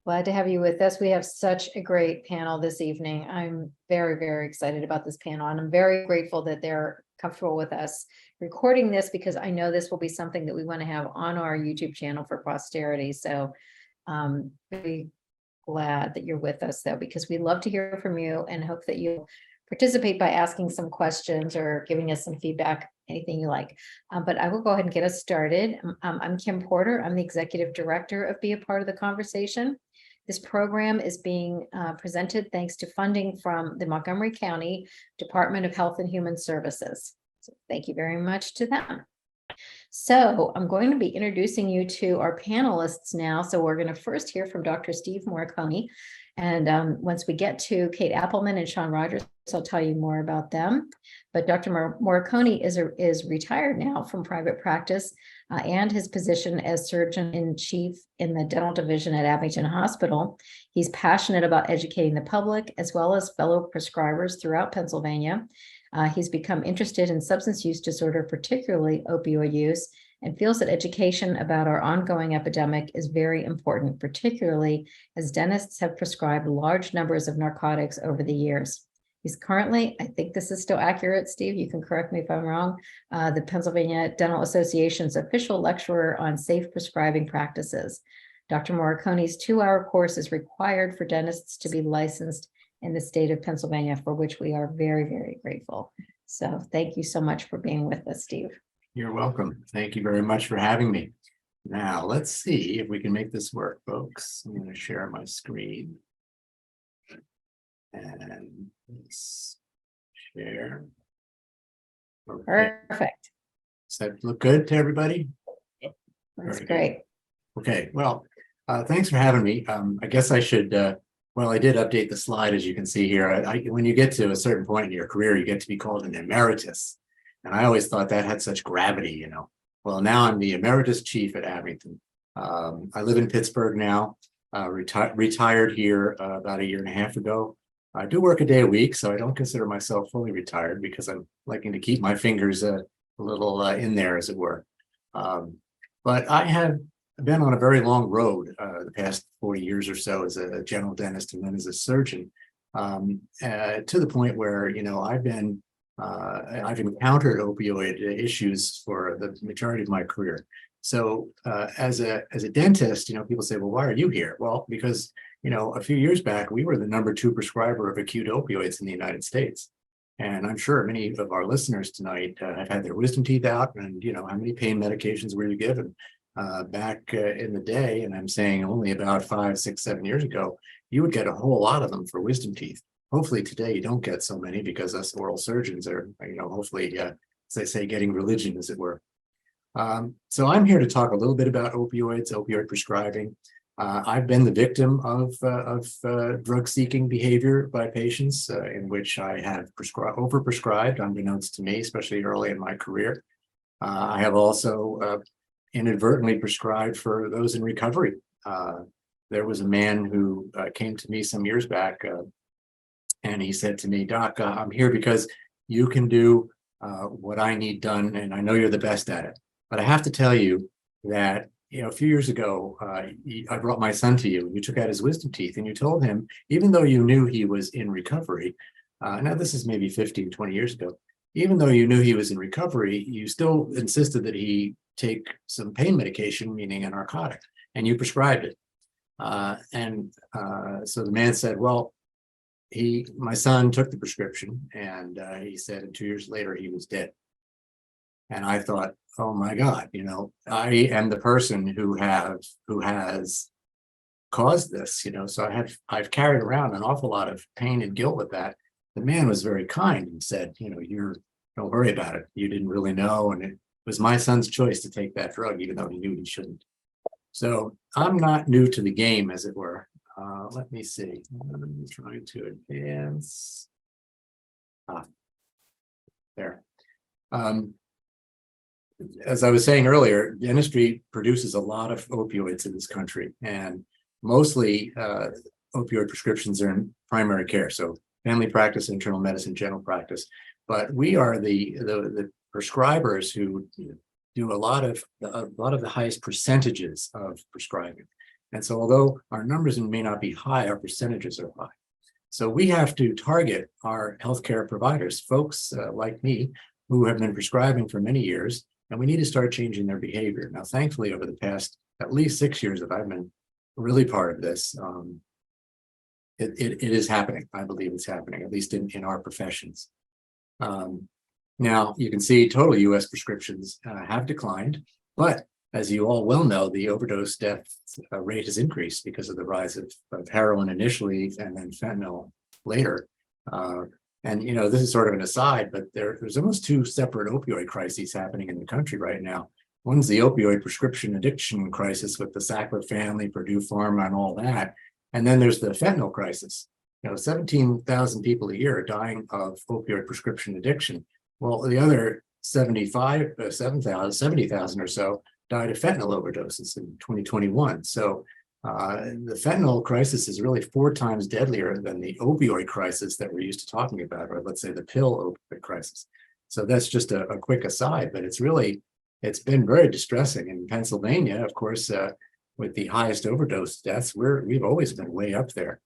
Glad to have you with us. We have such a great panel this evening. I'm very, very excited about this panel, and I'm very grateful that they're comfortable with us recording this because I know this will be something that we want to have on our YouTube channel for posterity. So very glad that you're with us, though, because we love to hear from you and hope that you'll participate by asking some questions or giving us some feedback, anything you like. But I will go ahead and get us started. I'm Kim Porter. I'm the executive director of Be a Part of the Conversation. This program is being presented thanks to funding from the Montgomery County Department of Health and Human Services. So thank you very much to them. So I'm going to be introducing you to our panelists now. So we're going to first hear from Dr. Steve Morricone. And once we get to Kate Appelman and Sean Rogers, I'll tell you more about them. But Dr. Morricone is retired now from private practice and his position as surgeon-in-chief in the dental division at Abington Hospital. He's passionate about educating the public as well as fellow prescribers throughout Pennsylvania. He's become interested in substance use disorder, particularly opioid use, and feels that education about our ongoing epidemic is very important, particularly as dentists have prescribed large numbers of narcotics over the years. He's currently, I think this is still accurate, Steve, you can correct me if I'm wrong, the Pennsylvania Dental Association's official lecturer on safe prescribing practices. Dr. Morricone's 2-hour course is required for dentists to be licensed in the state of Pennsylvania, for which we are very, very grateful. So thank you so much for being with us, Steve. You're welcome. Thank you very much for having me. Now, let's see if we can make this work, folks. I'm going to share my screen. And let's share. Okay. Perfect. Does that look good to everybody? Yep. That's great. Okay, well, thanks for having me. I guess I should, well, I did update the slide, as you can see here. When you get to a certain point in your career, you get to be called an emeritus. And I always thought that had such gravity, you know. Well, now I'm the emeritus chief at Abington. I live in Pittsburgh now, retired here about 1.5 years ago. I do work a day a week, so I don't consider myself fully retired because I'm liking to keep my fingers a little in there, as it were. But I have been on a very long road the past 40 years or so as a general dentist and then as a surgeon, to the point where, you know, I've encountered opioid issues for the majority of my career. So as a dentist, you know, people say, well, why are you here? Well, because, you know, a few years back, we were the #2 prescriber of acute opioids in the United States. And I'm sure many of our listeners tonight have had their wisdom teeth out, and, you know, how many pain medications were you given back in the day? And I'm saying only about 5, 6, 7 years ago, you would get a whole lot of them for wisdom teeth. Hopefully today you don't get so many because us oral surgeons are, you know, hopefully, as they say, getting religion, as it were. So I'm here to talk a little bit about opioids, opioid prescribing. I've been the victim of drug-seeking behavior by patients in which I have overprescribed, unbeknownst to me, especially early in my career. I have also inadvertently prescribed for those in recovery. There was a man who came to me some years back, and he said to me, Doc, I'm here because you can do what I need done, and I know you're the best at it. But I have to tell you that, you know, a few years ago, I brought my son to you, and you took out his wisdom teeth, and you told him, even though you knew he was in recovery, now this is maybe 15, 20 years ago, even though you knew he was in recovery, you still insisted that he take some pain medication, meaning a narcotic, and you prescribed it. So the man said, well, my son took the prescription, and he said, and 2 years later, he was dead. And I thought, oh my God, you know, I am the person who has caused this, you know, so I've carried around an awful lot of pain and guilt with that. The man was very kind and said, you know, don't worry about it. You didn't really know. And it was my son's choice to take that drug, even though he knew he shouldn't. So I'm not new to the game, as it were. Let me see. I'm trying to advance. There. As I was saying earlier, dentistry produces a lot of opioids in this country, and mostly opioid prescriptions are in primary care, so family practice, internal medicine, general practice. But we are the prescribers who do a lot of the highest percentages of prescribing. And so although our numbers may not be high, our percentages are high. So we have to target our healthcare providers, folks like me, who have been prescribing for many years, and we need to start changing their behavior. Now, thankfully, over the past at least 6 years that I've been really part of this, it is happening. I believe it's happening, at least in our professions. Now, you can see total US prescriptions have declined, but as you all well know, the overdose death rate has increased because of the rise of heroin initially and then fentanyl later. And this is sort of an aside, but there's almost two separate opioid crises happening in the country right now. One's the opioid prescription addiction crisis with the Sackler family, Purdue Pharma, and all that. And then there's the fentanyl crisis. 17,000 people a year are dying of opioid prescription addiction. Well, the other 70,000 or so died of fentanyl overdoses in 2021. So the fentanyl crisis is really 4 times deadlier than the opioid crisis that we're used to talking about, or let's say the pill opioid crisis. So that's just a quick aside, but it's been very distressing. In Pennsylvania, of course, with the highest overdose deaths, we've always been way up there.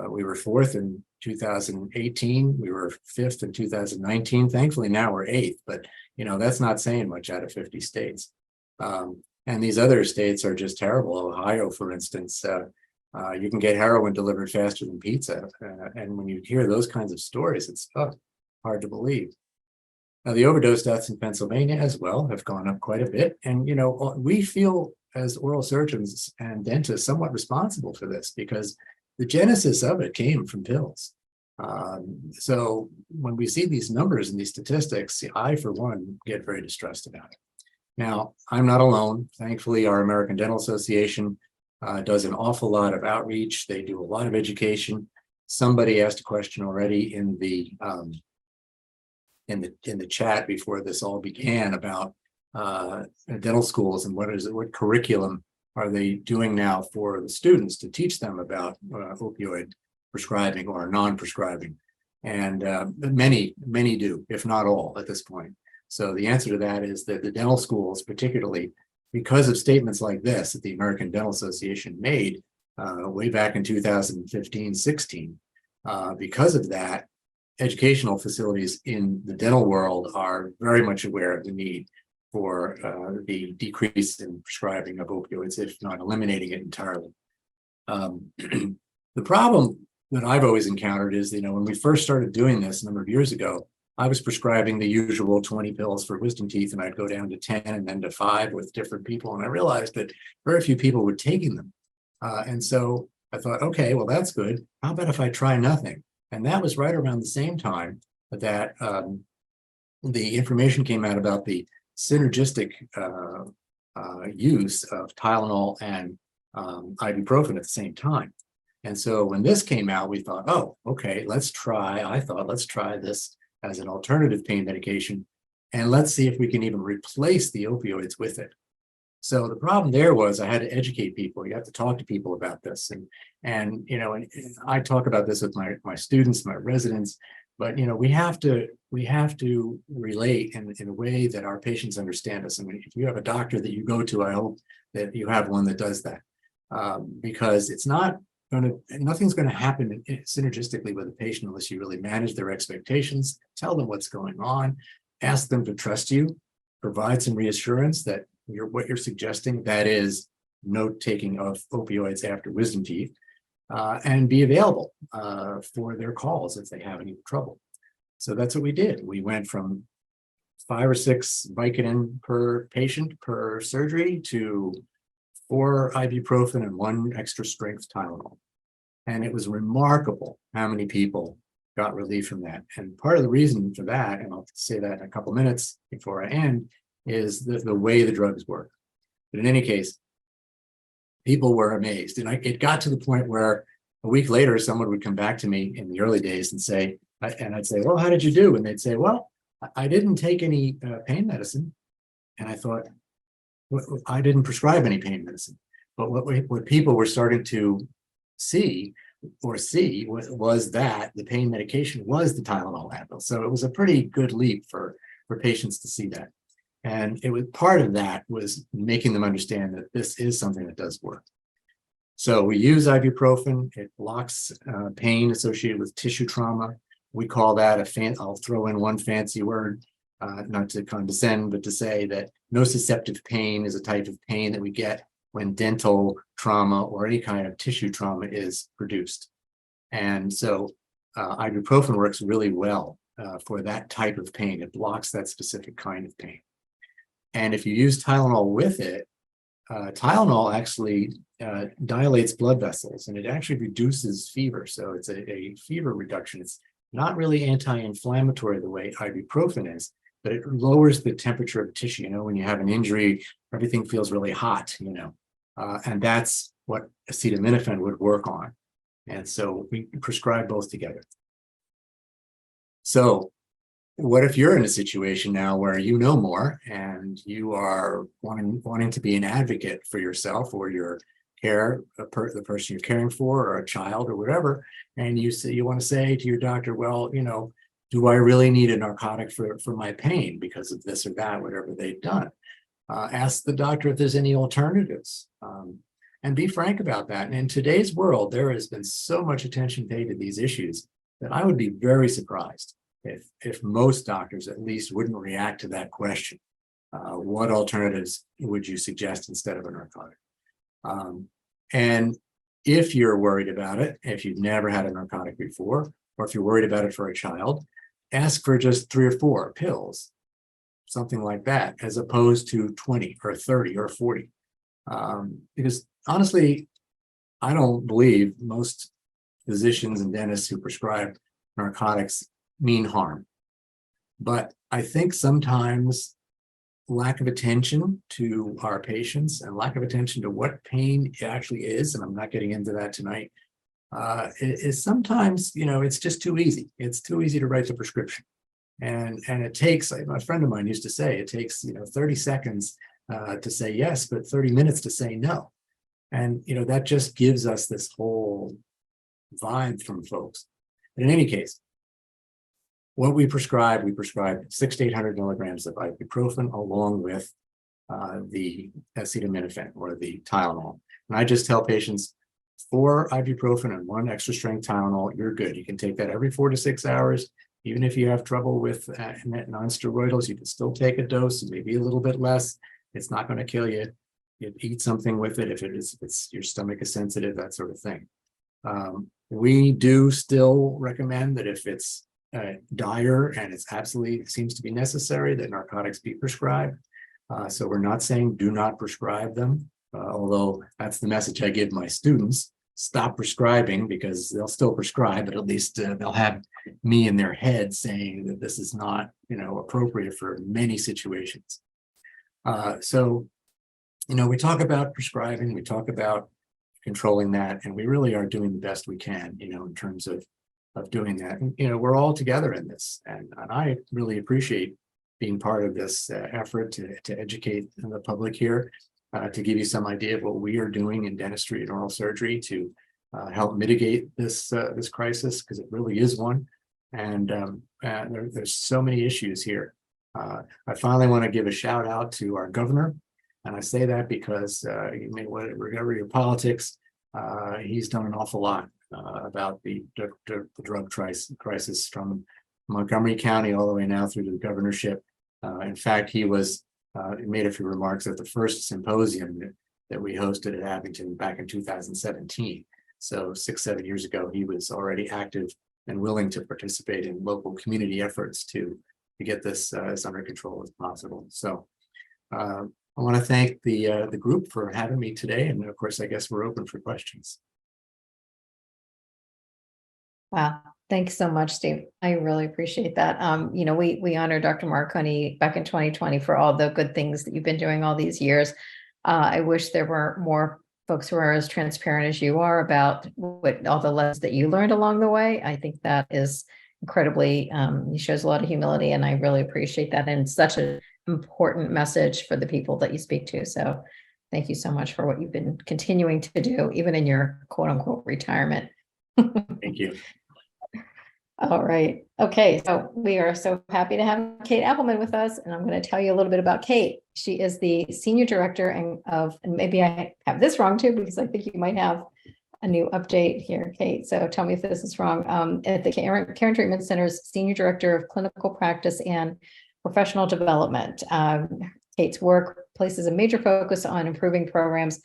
We were 4th in 2018. We were 5th in 2019. Thankfully, now we're 8th, but that's not saying much out of 50 states. And these other states are just terrible. Ohio, for instance, you can get heroin delivered faster than pizza. And when you hear those kinds of stories, it's hard to believe. Now, the overdose deaths in Pennsylvania as well have gone up quite a bit. And, we feel as oral surgeons and dentists somewhat responsible for this because the genesis of it came from pills. So when we see these numbers and these statistics, I, for one, get very distressed about it. Now, I'm not alone. Thankfully, our American Dental Association does an awful lot of outreach. They do a lot of education. Somebody asked a question already in the chat before this all began about dental schools and what curriculum are they doing now for the students to teach them about opioid prescribing or non-prescribing. And many do, if not all, at this point. So the answer to that is that the dental schools, particularly because of statements like this that the American Dental Association made way back in 2015-16, because of that, educational facilities in the dental world are very much aware of the need for the decrease in prescribing of opioids, if not eliminating it entirely. The problem that I've always encountered is, when we first started doing this a number of years ago, I was prescribing the usual 20 pills for wisdom teeth, and I'd go down to 10 and then to 5 with different people. And I realized that very few people were taking them. And so I thought, okay, well, that's good. How about if I try nothing? And that was right around the same time that the information came out about the synergistic use of Tylenol and ibuprofen at the same time. And so when this came out, we thought, oh, okay, let's try this as an alternative pain medication, and let's see if we can even replace the opioids with it. So the problem there was I had to educate people. You have to talk to people about this, and I talk about this with my students, my residents. But we have to relate in a way that our patients understand us. I mean, if you have a doctor that you go to, I hope that you have one that does that, because nothing's going to happen synergistically with a patient unless you really manage their expectations, tell them what's going on, ask them to trust you, provide some reassurance that what you're suggesting, that is note taking of opioids after wisdom teeth, and be available for their calls if they have any trouble. So that's what we did. We went from 5 or 6 Vicodin per patient per surgery to 4 ibuprofen and 1 extra strength Tylenol. And it was remarkable how many people got relief from that. And part of the reason for that, and I'll say that in a couple minutes before I end, is the way the drugs work. But in any case, people were amazed. And it got to the point where a week later, someone would come back to me in the early days and say, and I'd say, well, how did you do? And they'd say, well, I didn't take any pain medicine. And I thought, I didn't prescribe any pain medicine. But what people were starting to see was that the pain medication was the Tylenol Advil. So it was a pretty good leap for patients to see that. And it was part of that was making them understand that this is something that does work. So we use ibuprofen. It blocks pain associated with tissue trauma. We call that I'll throw in one fancy word, not to condescend, but to say that nociceptive pain is a type of pain that we get when dental trauma or any kind of tissue trauma is produced. And so ibuprofen works really well for that type of pain. It blocks that specific kind of pain. And if you use Tylenol with it, Tylenol actually dilates blood vessels, and it actually reduces fever. So it's a fever reduction. It's not really anti-inflammatory the way ibuprofen is, but it lowers the temperature of the tissue. You know, when you have an injury, everything feels really hot, you know, and that's what acetaminophen would work on. And so we prescribe both together. So what if you're in a situation now where you know more and you are wanting to be an advocate for yourself or your the person you're caring for, or a child or whatever, and you want to say to your doctor, well, you know, do I really need a narcotic for my pain because of this or that, whatever they've done? Ask the doctor if there's any alternatives, and be frank about that. And in today's world, there has been so much attention paid to these issues that I would be very surprised if most doctors at least wouldn't react to that question. What alternatives would you suggest instead of a narcotic? And if you're worried about it, if you've never had a narcotic before, or if you're worried about it for a child, ask for just 3 or 4 pills, something like that, as opposed to 20 or 30 or 40. Because honestly, I don't believe most physicians and dentists who prescribe narcotics mean harm. But I think sometimes lack of attention to our patients and lack of attention to what pain actually is, and I'm not getting into that tonight, is sometimes, you know, it's just too easy. It's too easy to write the prescription. And it takes, a friend of mine used to say, it takes, you know, 30 seconds to say yes, but 30 minutes to say no. And, you know, that just gives us this whole vibe from folks. But in any case, what we prescribe 600 to 800 milligrams of ibuprofen along with the acetaminophen or the Tylenol. And I just tell patients 4 ibuprofen and 1 extra strength Tylenol, you're good. You can take that every 4 to 6 hours. Even if you have trouble with non-steroidals, you can still take a dose, maybe a little bit less. It's not going to kill you. You eat something with it if it's your stomach is sensitive, that sort of thing. We do still recommend that if it's dire and it's absolutely seems to be necessary, that narcotics be prescribed. So we're not saying do not prescribe them, although that's the message I give my students. Stop prescribing, because they'll still prescribe, but at least they'll have me in their head saying that this is not, you know, appropriate for many situations. So, you know, we talk about prescribing, we talk about controlling that, and we really are doing the best we can, you know, in terms of doing that. And, you know, we're all together in this, and I really appreciate being part of this effort to educate the public here, to give you some idea of what we are doing in dentistry and oral surgery to help mitigate this crisis, because it really is one. And there's so many issues here. I finally want to give a shout out to our governor, and I say that because you may whatever your politics, he's done an awful lot about the drug crisis from Montgomery County all the way now through to the governorship. In fact, he made a few remarks at the first symposium that we hosted at Abington back in 2017. So 6-7 years ago, he was already active and willing to participate in local community efforts to get this as under control as possible. So I want to thank the group for having me today, and of course, I guess we're open for questions. Wow. Thanks so much, Steve. I really appreciate that. You know, we honored Dr. Marconi back in 2020 for all the good things that you've been doing all these years. I wish there were more folks who are as transparent as you are about what all the lessons that you learned along the way. I think that is incredibly, he shows a lot of humility, and I really appreciate that. And such an important message for the people that you speak to. So thank you so much for what you've been continuing to do, even in your quote unquote retirement. Thank you. All right. Okay. So we are so happy to have Kate Appleman with us, and I'm going to tell you a little bit about Kate. She is the Senior Director and maybe I have this wrong too, because I think you might have a new update here, Kate. So tell me if this is wrong. At the Care and Treatment Center's Senior Director of Clinical Practice and Professional Development. Kate's work places a major focus on improving programs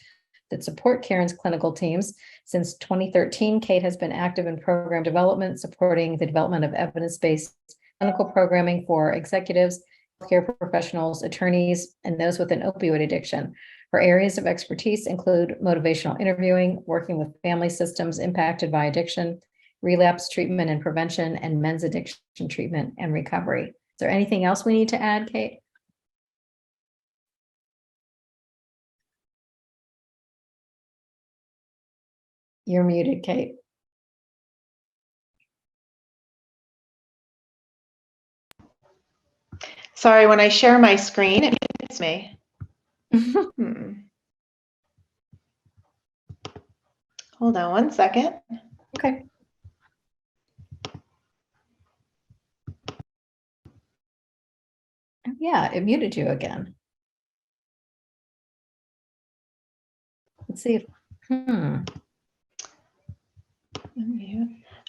that support Karen's clinical teams. Since 2013, Kate has been active in program development, supporting the development of evidence-based clinical programming for executives, healthcare professionals, attorneys, and those with an opioid addiction. Her areas of expertise include motivational interviewing, working with family systems impacted by addiction, relapse treatment and prevention, and men's addiction treatment and recovery. Is there anything else we need to add, Kate? You're muted, Kate. Sorry, when I share my screen, it mutes me. Hold on one second. Okay. Yeah, it muted you again. Let's see if,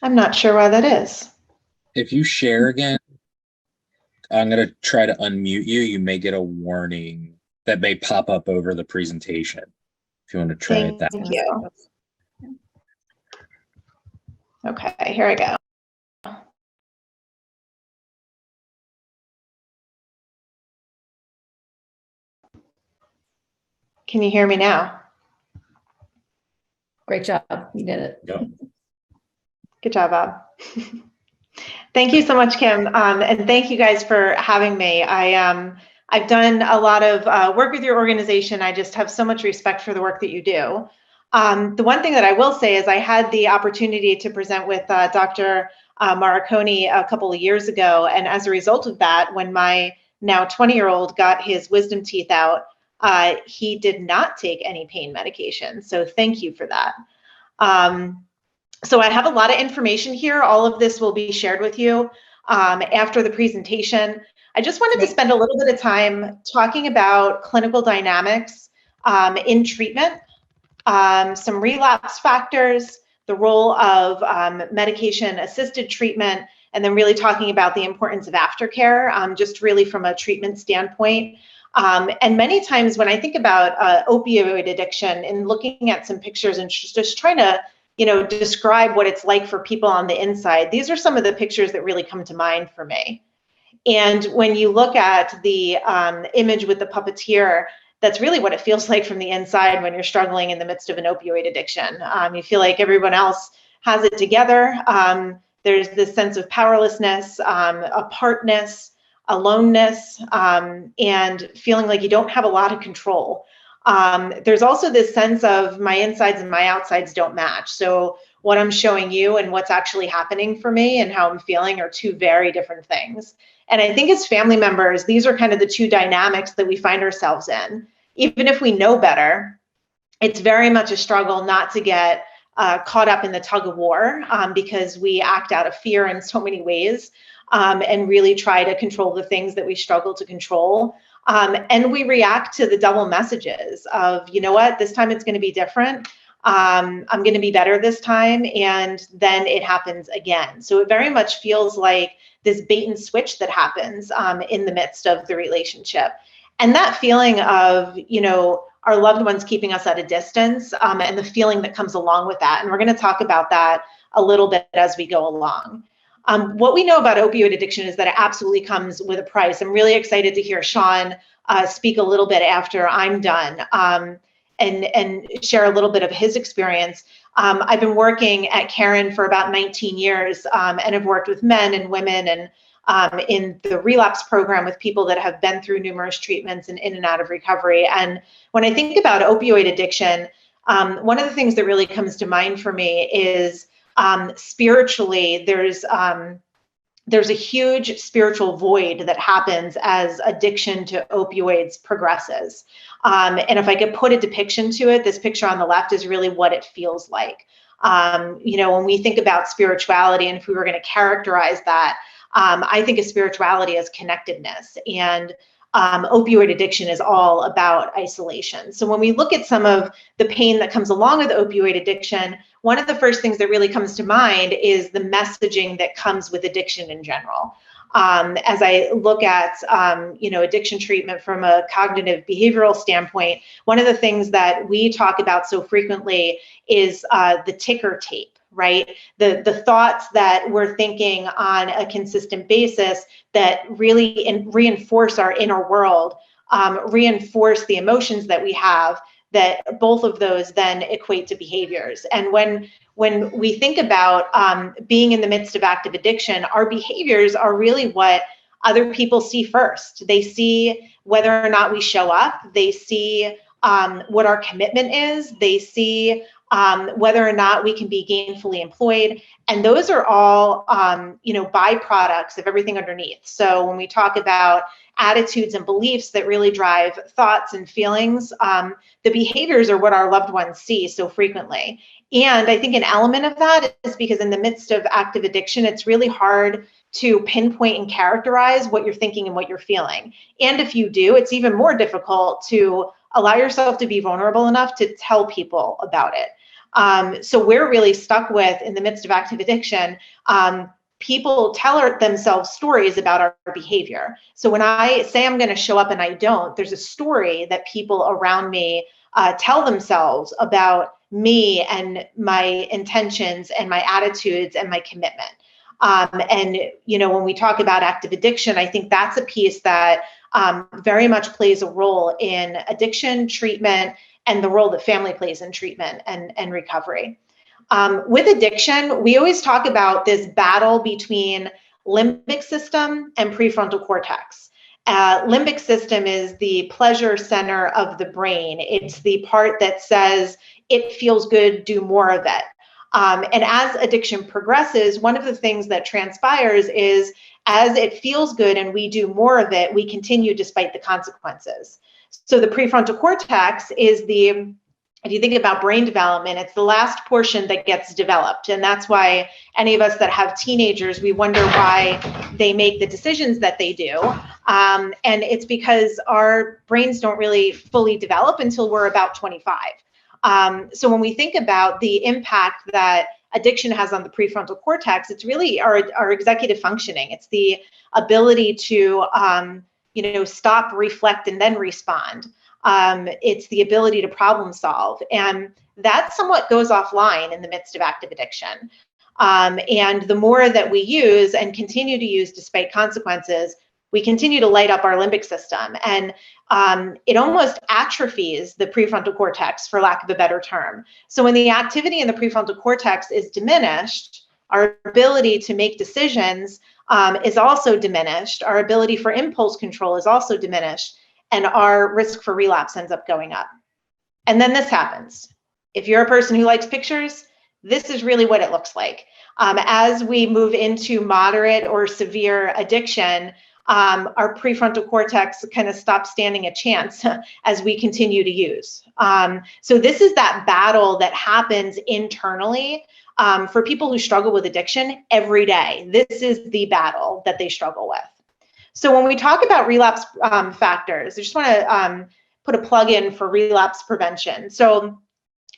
I'm not sure why that is. If you share again, I'm going to try to unmute you. You may get a warning that may pop up over the presentation. If you want to try it that way. Thank you. Okay, here I go. Can you hear me now? great job. You did it. Yep. Good job, Bob. Thank you so much, Kim, and thank you guys for having me. I've done a lot of work with your organization. I just have so much respect for the work that you do. The one thing that I will say is I had the opportunity to present with Dr. Marconi a couple of years ago, and as a result of that, when my now 20-year-old got his wisdom teeth out, he did not take any pain medication. So thank you for that. So I have a lot of information here. All of this will be shared with you after the presentation. I just wanted to spend a little bit of time talking about clinical dynamics in treatment, some relapse factors, the role of medication-assisted treatment, and then really talking about the importance of aftercare, just really from a treatment standpoint. And many times when I think about opioid addiction and looking at some pictures and just trying to describe what it's like for people on the inside, these are some of the pictures that really come to mind for me. And when you look at the image with the puppeteer, that's really what it feels like from the inside when you're struggling in the midst of an opioid addiction. You feel like everyone else has it together. There's this sense of powerlessness, apartness, aloneness, and feeling like you don't have a lot of control. There's also this sense of my insides and my outsides don't match. So what I'm showing you and what's actually happening for me and how I'm feeling are two very different things. And I think as family members, these are kind of the two dynamics that we find ourselves in. Even if we know better, it's very much a struggle not to get caught up in the tug of war because we act out of fear in so many ways and really try to control the things that we struggle to control. And we react to the double messages of, you know what, this time it's going to be different. I'm going to be better this time. And then it happens again. So it very much feels like this bait and switch that happens in the midst of the relationship. And that feeling of, our loved ones keeping us at a distance and the feeling that comes along with that. And we're going to talk about that a little bit as we go along. What we know about opioid addiction is that it absolutely comes with a price. I'm really excited to hear Sean speak a little bit after I'm done and share a little bit of his experience. I've been working at Karen for about 19 years and have worked with men and women and in the relapse program with people that have been through numerous treatments and in and out of recovery. And when I think about opioid addiction, one of the things that really comes to mind for me is spiritually, there's a huge spiritual void that happens as addiction to opioids progresses. And if I could put a depiction to it, this picture on the left is really what it feels like. When we think about spirituality, and if we were going to characterize that, I think of spirituality as connectedness, and opioid addiction is all about isolation. So when we look at some of the pain that comes along with opioid addiction, one of the first things that really comes to mind is the messaging that comes with addiction in general. As I look at, addiction treatment from a cognitive behavioral standpoint, one of the things that we talk about so frequently is the ticker tape, right? The thoughts that we're thinking on a consistent basis that really reinforce our inner world, reinforce the emotions that we have, that both of those then equate to behaviors. And when we think about being in the midst of active addiction, our behaviors are really what other people see first. They see whether or not we show up. They see what our commitment is. They see whether or not we can be gainfully employed. And those are all, byproducts of everything underneath. So when we talk about attitudes and beliefs that really drive thoughts and feelings, the behaviors are what our loved ones see so frequently. And I think an element of that is because in the midst of active addiction, it's really hard to pinpoint and characterize what you're thinking and what you're feeling. And if you do, it's even more difficult to allow yourself to be vulnerable enough to tell people about it. So we're really stuck with, in the midst of active addiction, people tell themselves stories about our behavior. So when I say I'm going to show up and I don't, there's a story that people around me tell themselves about me and my intentions and my attitudes and my commitment. When we talk about active addiction, I think that's a piece that very much plays a role in addiction treatment and the role that family plays in treatment and recovery. With addiction, we always talk about this battle between limbic system and prefrontal cortex. Limbic system is the pleasure center of the brain. It's the part that says, it feels good, do more of it. And as addiction progresses, one of the things that transpires is, as it feels good and we do more of it, we continue despite the consequences. So the prefrontal cortex is if you think about brain development, it's the last portion that gets developed. And that's why any of us that have teenagers, we wonder why they make the decisions that they do. And it's because our brains don't really fully develop until we're about 25. So when we think about the impact that addiction has on the prefrontal cortex, it's really our executive functioning. It's the ability to stop, reflect, and then respond. It's the ability to problem solve. And that somewhat goes offline in the midst of active addiction. And the more that we use and continue to use despite consequences, we continue to light up our limbic system. And it almost atrophies the prefrontal cortex, for lack of a better term. So when the activity in the prefrontal cortex is diminished, our ability to make decisions is also diminished. Our ability for impulse control is also diminished. And our risk for relapse ends up going up. And then this happens. If you're a person who likes pictures, this is really what it looks like. As we move into moderate or severe addiction, our prefrontal cortex kind of stops standing a chance as we continue to use. So this is that battle that happens internally for people who struggle with addiction every day. This is the battle that they struggle with. So when we talk about relapse factors, I just want to put a plug in for relapse prevention. So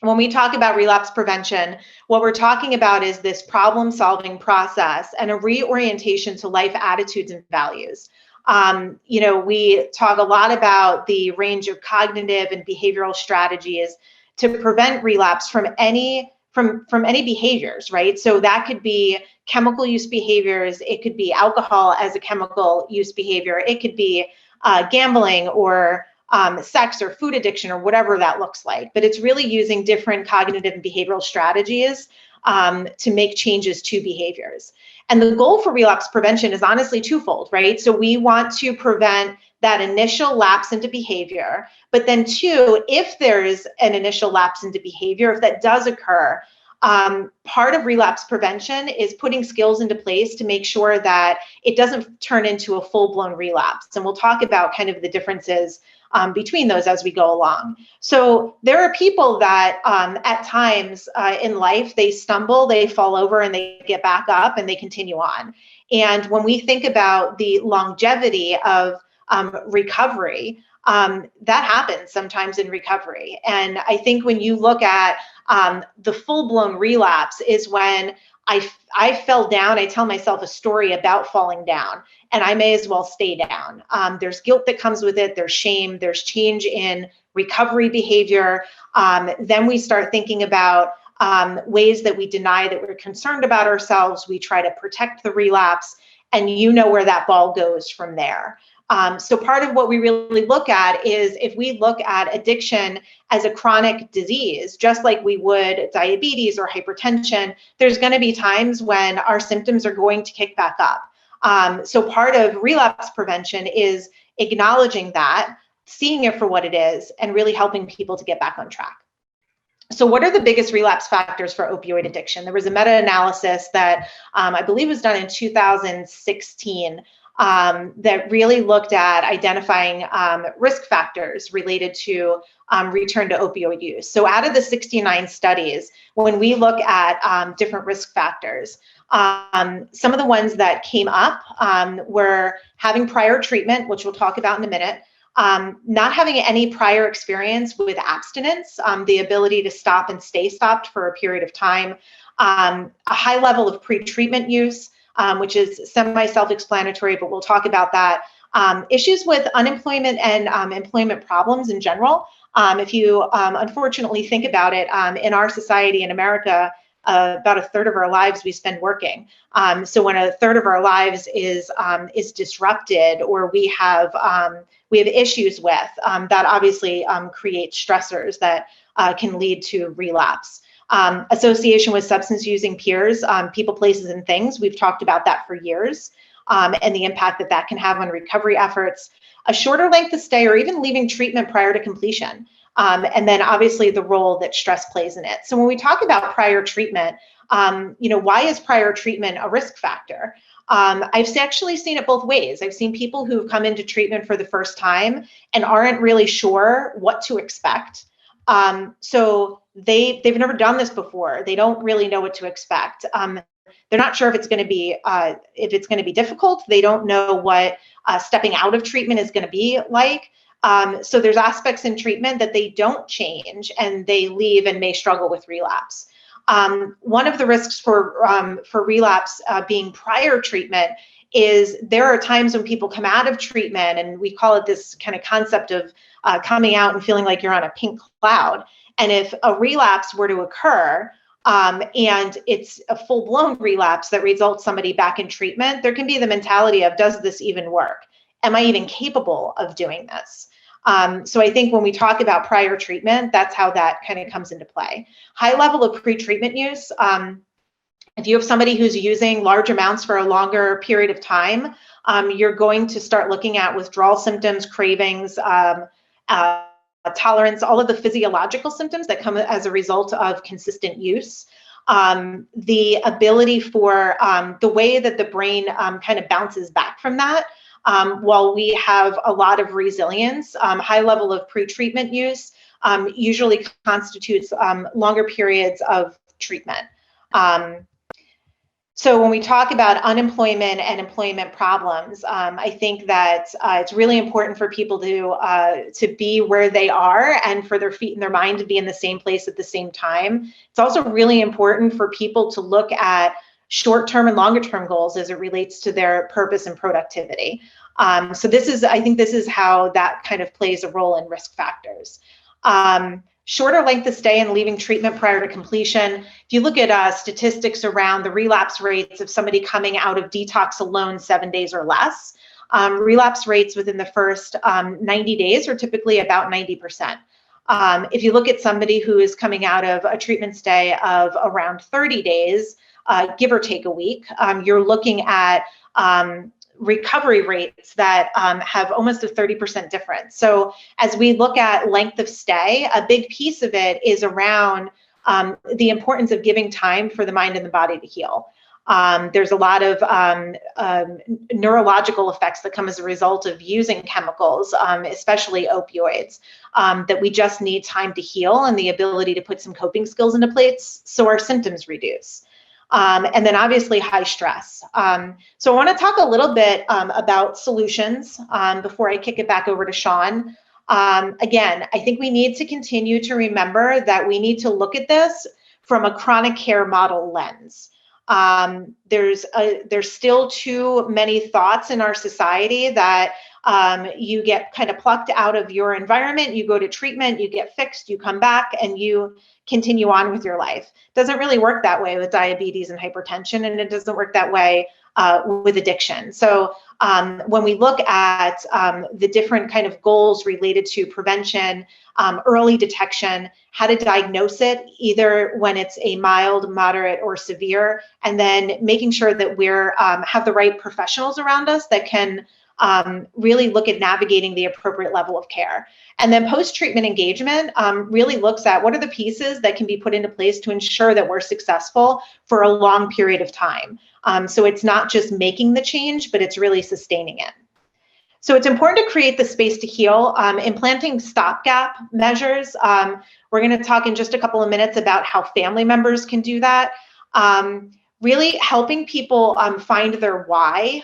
when we talk about relapse prevention, what we're talking about is this problem-solving process and a reorientation to life attitudes and values. We talk a lot about the range of cognitive and behavioral strategies to prevent relapse from any behaviors, right? So that could be chemical use behaviors, it could be alcohol as a chemical use behavior, it could be gambling or sex or food addiction or whatever that looks like. But it's really using different cognitive and behavioral strategies to make changes to behaviors. And the goal for relapse prevention is honestly twofold, right? So we want to prevent that initial lapse into behavior, but then two, if there's an initial lapse into behavior, if that does occur, part of relapse prevention is putting skills into place to make sure that it doesn't turn into a full-blown relapse. And we'll talk about kind of the differences between those as we go along. So there are people that at times in life, they stumble, they fall over, and they get back up and they continue on. And when we think about the longevity of recovery, that happens sometimes in recovery. And I think when you look at the full-blown relapse is when I fell down. I tell myself a story about falling down, and I may as well stay down. There's guilt that comes with it. There's shame. There's change in recovery behavior. Then we start thinking about ways that we deny that we're concerned about ourselves. We try to protect the relapse, and you know where that ball goes from there. So part of what we really look at is if we look at addiction as a chronic disease, just like we would diabetes or hypertension, there's going to be times when our symptoms are going to kick back up. So part of relapse prevention is acknowledging that, seeing it for what it is, and really helping people to get back on track. So what are the biggest relapse factors for opioid addiction? There was a meta-analysis that I believe was done in 2016 that really looked at identifying risk factors related to return to opioid use. So out of the 69 studies, when we look at different risk factors, some of the ones that came up were having prior treatment, which we'll talk about in a minute, not having any prior experience with abstinence, the ability to stop and stay stopped for a period of time, a high level of pre-treatment use, which is semi-self-explanatory, but we'll talk about that. Issues with unemployment and employment problems in general. If you unfortunately think about it, in our society in America, about a third of our lives we spend working. So when a third of our lives is disrupted, or we have issues with, that obviously creates stressors that can lead to relapse. Association with substance using peers, people, places, and things. We've talked about that for years, and the impact that that can have on recovery efforts. A shorter length of stay, or even leaving treatment prior to completion. And then obviously the role that stress plays in it. So when we talk about prior treatment, why is prior treatment a risk factor? I've actually seen it both ways. I've seen people who've come into treatment for the first time and aren't really sure what to expect. So they've never done this before. They don't really know what to expect. They're not sure if it's going to be difficult. They don't know what stepping out of treatment is going to be like. So there's aspects in treatment that they don't change, and they leave and may struggle with relapse. One of the risks for relapse being prior treatment is there are times when people come out of treatment, and we call it this kind of concept of coming out and feeling like you're on a pink cloud. And if a relapse were to occur, and it's a full-blown relapse that results somebody back in treatment, there can be the mentality of, does this even work? Am I even capable of doing this? So I think when we talk about prior treatment, that's how that kind of comes into play. High level of pre-treatment use. If you have somebody who's using large amounts for a longer period of time, you're going to start looking at withdrawal symptoms, cravings, tolerance, all of the physiological symptoms that come as a result of consistent use. The ability for the way that the brain kind of bounces back from that. While we have a lot of resilience, high level of pre-treatment use usually constitutes longer periods of treatment. So when we talk about unemployment and employment problems, I think that it's really important for people to be where they are, and for their feet and their mind to be in the same place at the same time. It's also really important for people to look at short-term and longer-term goals as it relates to their purpose and productivity. So I think this is how that kind of plays a role in risk factors. Shorter length of stay and leaving treatment prior to completion. If you look at statistics around the relapse rates of somebody coming out of detox alone 7 days or less, relapse rates within the first 90 days are typically about 90%. If you look at somebody who is coming out of a treatment stay of around 30 days, give or take a week, you're looking at recovery rates that have almost a 30% difference. So as we look at length of stay, a big piece of it is around the importance of giving time for the mind and the body to heal. There's a lot of neurological effects that come as a result of using chemicals, especially opioids, that we just need time to heal and the ability to put some coping skills into place so our symptoms reduce. And then obviously high stress. So I want to talk a little bit about solutions before I kick it back over to Sean. Again, I think we need to continue to remember that we need to look at this from a chronic care model lens. There's still too many thoughts in our society that you get kind of plucked out of your environment, you go to treatment, you get fixed, you come back, and you continue on with your life. Doesn't really work that way with diabetes and hypertension, and it doesn't work that way with addiction. So when we look at the different kind of goals related to prevention, early detection, how to diagnose it, either when it's a mild, moderate, or severe, and then making sure that we're have the right professionals around us that can really look at navigating the appropriate level of care. And then post-treatment engagement really looks at what are the pieces that can be put into place to ensure that we're successful for a long period of time. So it's not just making the change, but it's really sustaining it. So it's important to create the space to heal. Implanting stopgap measures. We're going to talk in just a couple of minutes about how family members can do that. Really helping people find their why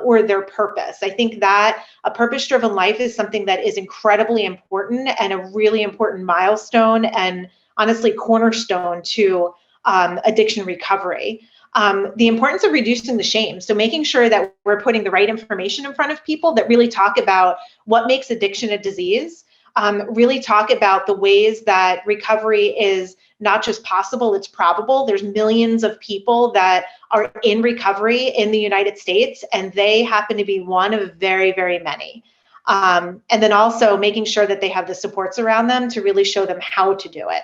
or their purpose. I think that a purpose-driven life is something that is incredibly important and a really important milestone and honestly cornerstone to addiction recovery. The importance of reducing the shame. So making sure that we're putting the right information in front of people that really talk about what makes addiction a disease, really talk about the ways that recovery is not just possible, it's probable. There's millions of people that are in recovery in the United States, and they happen to be one of very, very many. And then also making sure that they have the supports around them to really show them how to do it.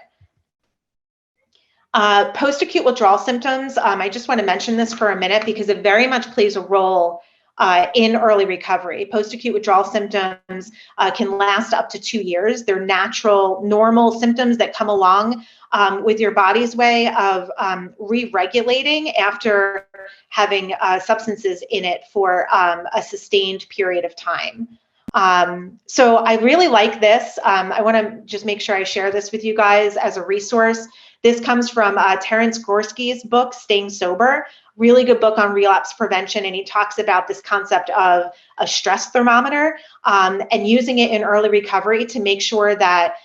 Post-acute withdrawal symptoms, I just want to mention this for a minute because it very much plays a role in early recovery. Post-acute withdrawal symptoms can last up to 2 years. They're natural, normal symptoms that come along with your body's way of re-regulating after having substances in it for a sustained period of time. So I really like this. I want to just make sure I share this with you guys as a resource. This comes from Terence Gorski's book, Staying Sober, really good book on relapse prevention. And he talks about this concept of a stress thermometer and using it in early recovery to make sure that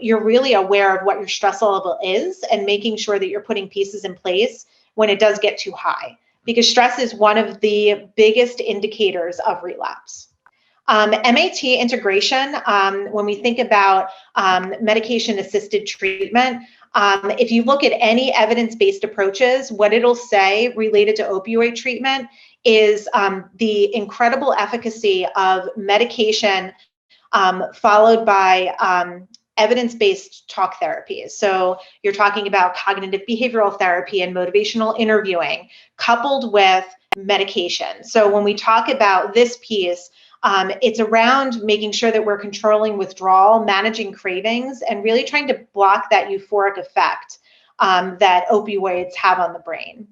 you're really aware of what your stress level is and making sure that you're putting pieces in place when it does get too high, because stress is one of the biggest indicators of relapse. MAT integration, when we think about medication-assisted treatment, if you look at any evidence-based approaches, what it'll say related to opioid treatment is the incredible efficacy of medication followed by evidence-based talk therapies. So you're talking about cognitive behavioral therapy and motivational interviewing coupled with medication. So when we talk about this piece, it's around making sure that we're controlling withdrawal, managing cravings, and really trying to block that euphoric effect that opioids have on the brain.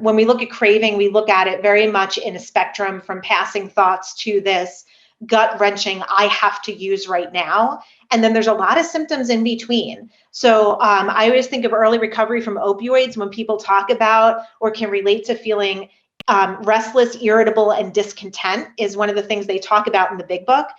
When we look at craving, we look at it very much in a spectrum from passing thoughts to this gut-wrenching, I have to use right now. And then there's a lot of symptoms in between. So I always think of early recovery from opioids when people talk about or can relate to feeling restless, irritable, and discontent is one of the things they talk about in the big book.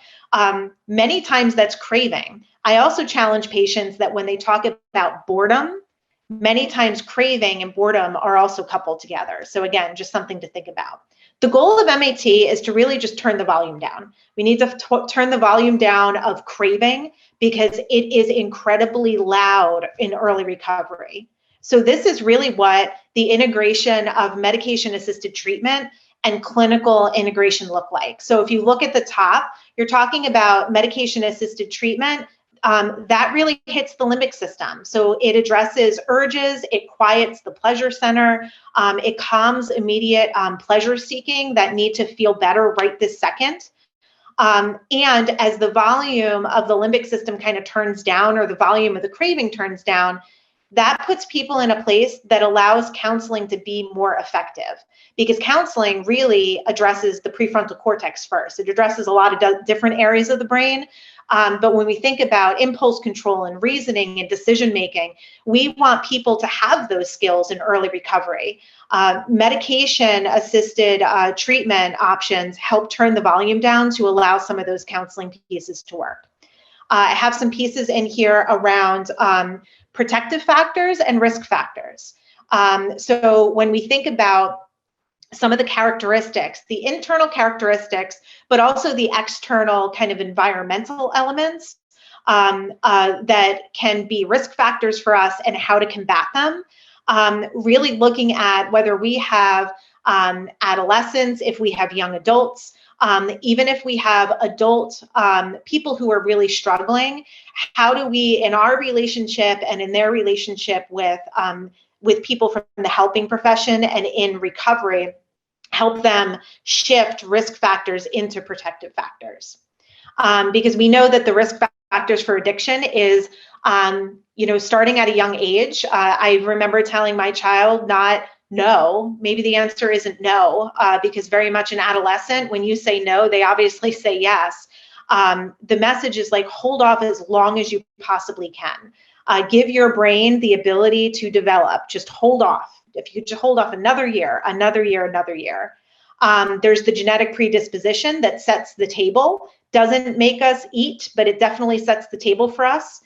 Many times that's craving. I also challenge patients that when they talk about boredom, many times craving and boredom are also coupled together. So again, just something to think about. The goal of MAT is to really just turn the volume down. We need to turn the volume down of craving because it is incredibly loud in early recovery. So this is really what the integration of medication-assisted treatment and clinical integration look like. So if you look at the top, you're talking about medication-assisted treatment. That really hits the limbic system. So it addresses urges, it quiets the pleasure center, it calms immediate pleasure seeking that need to feel better right this second. And as the volume of the limbic system kind of turns down or the volume of the craving turns down, that puts people in a place that allows counseling to be more effective, because counseling really addresses the prefrontal cortex first. It addresses a lot of different areas of the brain. But when we think about impulse control and reasoning and decision making, we want people to have those skills in early recovery. Medication assisted treatment options help turn the volume down to allow some of those counseling pieces to work. I have some pieces in here around protective factors and risk factors. So when we think about some of the characteristics, the internal characteristics, but also the external kind of environmental elements that can be risk factors for us and how to combat them. Really looking at whether we have adolescents, if we have young adults, even if we have adult people who are really struggling, how do we, in our relationship and in their relationship with people from the helping profession and in recovery, help them shift risk factors into protective factors. Because we know that the risk factors for addiction is, starting at a young age. I remember telling my child not no, maybe the answer isn't no, because very much an adolescent, when you say no, they obviously say yes. The message is like, hold off as long as you possibly can. Give your brain the ability to develop, just hold off. If you just hold off another year, another year, another year. There's the genetic predisposition that sets the table, doesn't make us eat, but it definitely sets the table for us.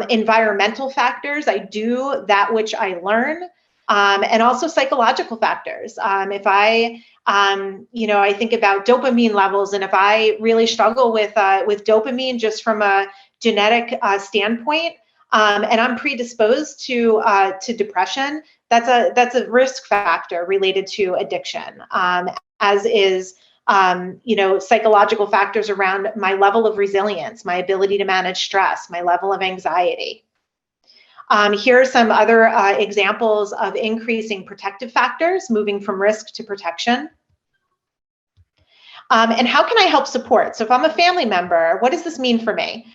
Environmental factors, I do that which I learn. And also psychological factors. If I, I think about dopamine levels, and if I really struggle with dopamine just from a genetic standpoint, and I'm predisposed to depression, that's a risk factor related to addiction, as is psychological factors around my level of resilience, my ability to manage stress, my level of anxiety. Here are some other examples of increasing protective factors, moving from risk to protection. And how can I help support? So if I'm a family member, what does this mean for me?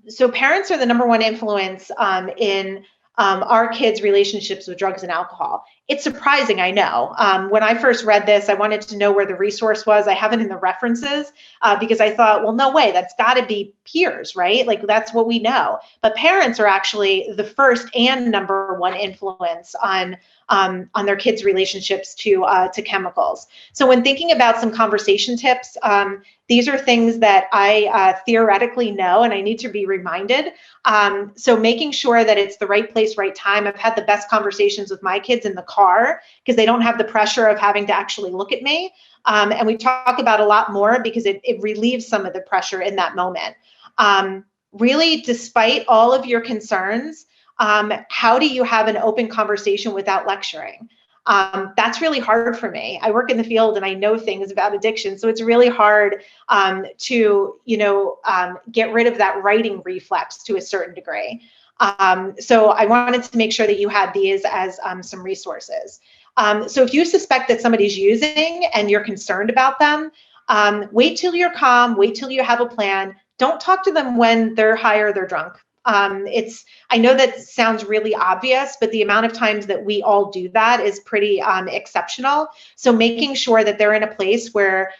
So parents are the #1 influence in our kids' relationships with drugs and alcohol. It's surprising, I know. When I first read this, I wanted to know where the resource was. I have it in the references because I thought, well, no way, that's got to be peers, right? Like that's what we know. But parents are actually the first and #1 influence on their kids' relationships to chemicals. So when thinking about some conversation tips, these are things that I theoretically know and I need to be reminded. So making sure that it's the right place, right time. I've had the best conversations with my kids in the car because they don't have the pressure of having to actually look at me. And we talk about a lot more because it relieves some of the pressure in that moment. Really, despite all of your concerns, how do you have an open conversation without lecturing? That's really hard for me. I work in the field and I know things about addiction, so it's really hard to get rid of that writing reflex to a certain degree. So I wanted to make sure that you had these as some resources. So if you suspect that somebody's using and you're concerned about them, wait till you're calm, wait till you have a plan. Don't talk to them when they're high or they're drunk. I know that sounds really obvious, but the amount of times that we all do that is pretty exceptional. So making sure that they're in a place where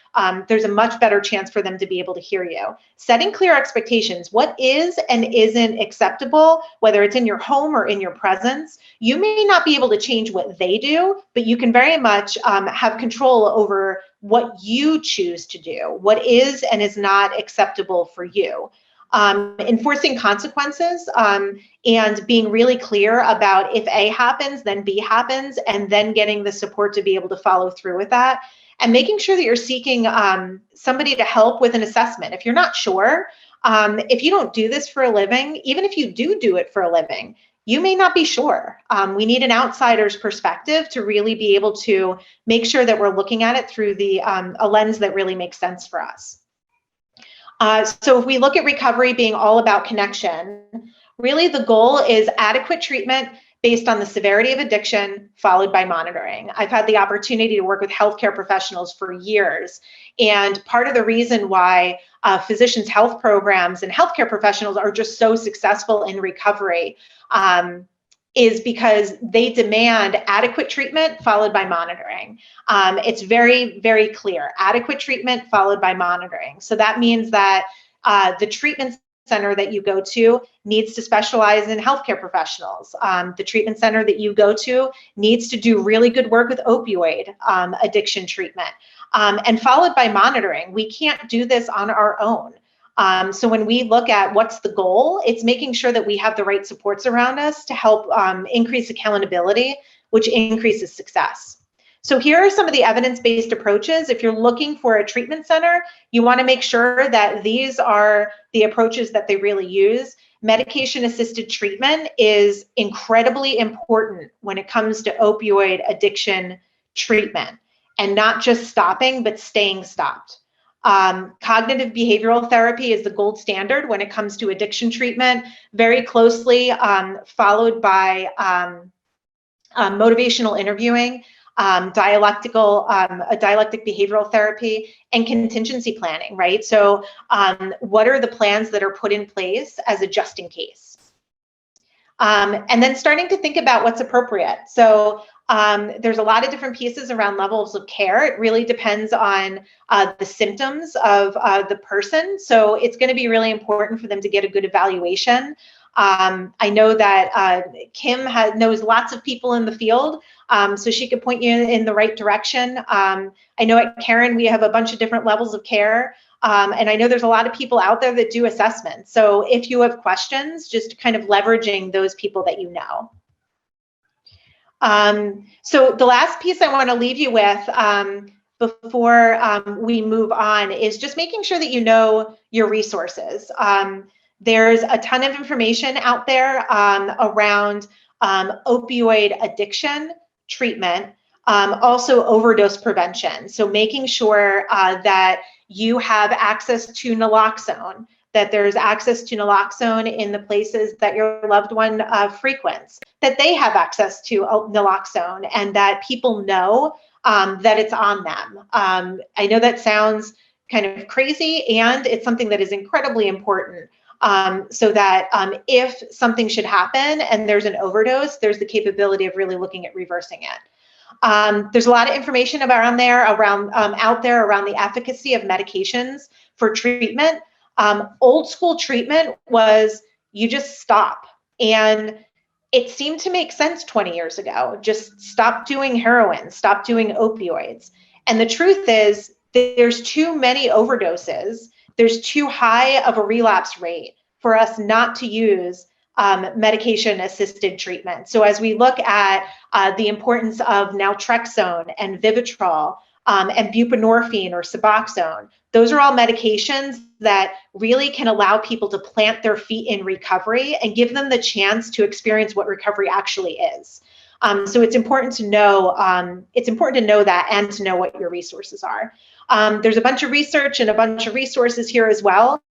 there's a much better chance for them to be able to hear you. Setting clear expectations. What is and isn't acceptable, whether it's in your home or in your presence. You may not be able to change what they do, but you can very much have control over what you choose to do, what is and is not acceptable for you. Enforcing consequences and being really clear about if A happens, then B happens, and then getting the support to be able to follow through with that. And making sure that you're seeking somebody to help with an assessment. If you're not sure, if you don't do this for a living, even if you do it for a living, you may not be sure. We need an outsider's perspective to really be able to make sure that we're looking at it through a lens that really makes sense for us. So if we look at recovery being all about connection, really the goal is adequate treatment based on the severity of addiction, followed by monitoring. I've had the opportunity to work with healthcare professionals for years. And part of the reason why physicians' health programs and healthcare professionals are just so successful in recovery is because they demand adequate treatment followed by monitoring. It's very, very clear, adequate treatment followed by monitoring. So that means that the treatment center that you go to needs to specialize in healthcare professionals. The treatment center that you go to needs to do really good work with opioid addiction treatment, and followed by monitoring. We can't do this on our own. So when we look at what's the goal, it's making sure that we have the right supports around us to help increase accountability, which increases success. So here are some of the evidence-based approaches. If you're looking for a treatment center, you want to make sure that these are the approaches that they really use. Medication-assisted treatment is incredibly important when it comes to opioid addiction treatment, and not just stopping, but staying stopped. Cognitive behavioral therapy is the gold standard when it comes to addiction treatment, very closely followed by motivational interviewing, dialectic behavioral therapy, and contingency planning, right? So what are the plans that are put in place as a just in case? And then starting to think about what's appropriate. So there's a lot of different pieces around levels of care. It really depends on the symptoms of the person. So it's going to be really important for them to get a good evaluation. I know that Kim knows lots of people in the field, so she could point you in the right direction. I know at Karen, we have a bunch of different levels of care. And I know there's a lot of people out there that do assessments. So if you have questions, just kind of leveraging those people that you know. So the last piece I want to leave you with before we move on is just making sure that you know your resources. There's a ton of information out there around opioid addiction treatment, also overdose prevention. So making sure that you have access to naloxone, that there's access to naloxone in the places that your loved one frequents, that they have access to naloxone, and that people know that it's on them. I know that sounds kind of crazy, and it's something that is incredibly important. So that if something should happen and there's an overdose, there's the capability of really looking at reversing it. There's a lot of information out there around the efficacy of medications for treatment. Old school treatment was you just stop, and it seemed to make sense 20 years ago. Just stop doing heroin, stop doing opioids. And the truth is there's too many overdoses. There's too high of a relapse rate for us not to use medication-assisted treatment. So as we look at the importance of naltrexone and Vivitrol and buprenorphine or Suboxone, those are all medications that really can allow people to plant their feet in recovery and give them the chance to experience what recovery actually is. So it's important to know that, and to know what your resources are. There's a bunch of research and a bunch of resources here as well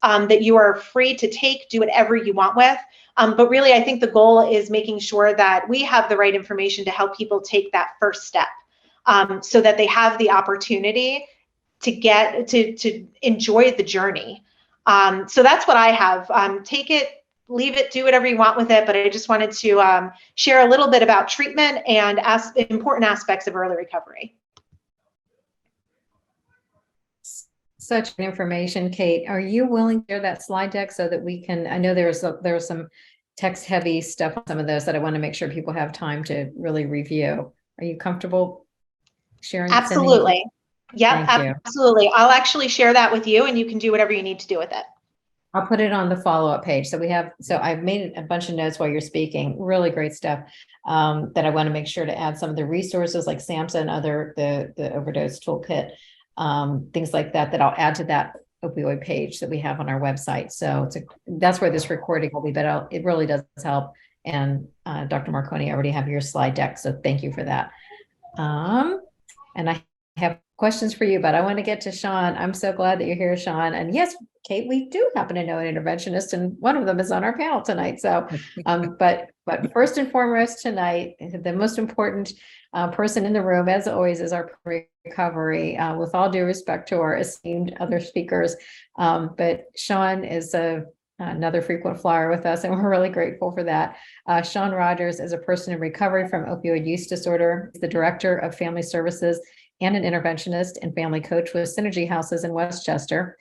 that you are free to take, do whatever you want with. But really, I think the goal is making sure that we have the right information to help people take that first step, so that they have the opportunity to get to enjoy the journey. So that's what I have. Take it, leave it, do whatever you want with it. But I just wanted to share a little bit about treatment and important aspects of early recovery. Such information, Kate. Are you willing to share that slide deck so that we can, I know there's some text heavy stuff on some of those that I want to make sure people have time to really review. Are you comfortable sharing? Absolutely. Yeah, Thank you. absolutely. I'll actually share that with you, and you can do whatever you need to do with it. I'll put it on the follow-up page. So I've made a bunch of notes while you're speaking. Really great stuff that I want to make sure to add some of the resources like SAMHSA and other, the overdose toolkit, things like that I'll add to that opioid page that we have on our website. So that's where this recording will be, but it really does help. And Dr. Marconi, I already have your slide deck, so thank you for that. And I have questions for you, but I want to get to Sean. I'm so glad that you're here, Sean. And yes, Kate, we do happen to know an interventionist, and one of them is on our panel tonight. So, but first and foremost tonight, the most important person in the room, as always, is our recovery. With all due respect to our esteemed other speakers, but Sean is another frequent flyer with us, and we're really grateful for that. Sean Rogers is a person in recovery from opioid use disorder, the director of family services and an interventionist and family coach with Synergy Houses in Westchester.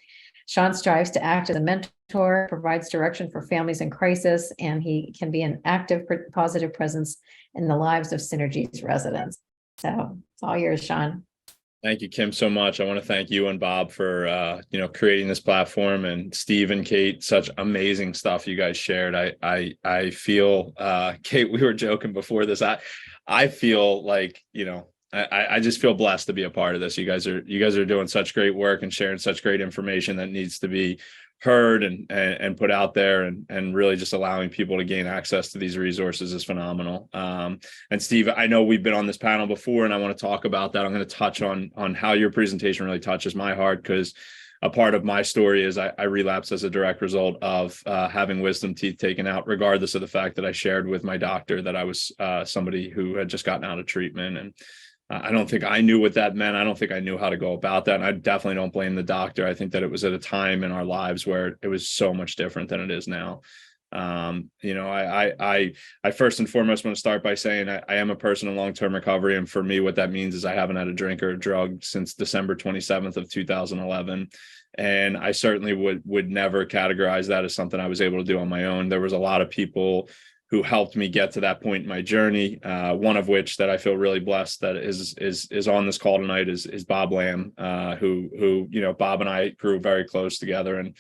Sean strives to act as a mentor, provides direction for families in crisis, and he can be an active, positive presence in the lives of Synergy's residents. So it's all yours, Sean. Thank you, Kim, so much. I want to thank you and Bob for creating this platform, and Steve and Kate, such amazing stuff you guys shared. I feel Kate, we were joking before this. I feel like, I just feel blessed to be a part of this. You guys are doing such great work and sharing such great information that needs to be heard and put out there, and really just allowing people to gain access to these resources is phenomenal. And Steve, I know we've been on this panel before, and I want to talk about that. I'm going to touch on how your presentation really touches my heart, because a part of my story is I relapsed as a direct result of having wisdom teeth taken out, regardless of the fact that I shared with my doctor that I was somebody who had just gotten out of treatment. And I don't think I knew what that meant. I don't think I knew how to go about that. And I definitely don't blame the doctor. I think that it was at a time in our lives where it was so much different than it is now. I first and foremost want to start by saying I am a person in long-term recovery. And for me, what that means is I haven't had a drink or a drug since December 27th of 2011. And I certainly would never categorize that as something I was able to do on my own. There was a lot of people who helped me get to that point in my journey. One of which that I feel really blessed that is on this call tonight is Bob Lamb, who Bob and I grew very close together, and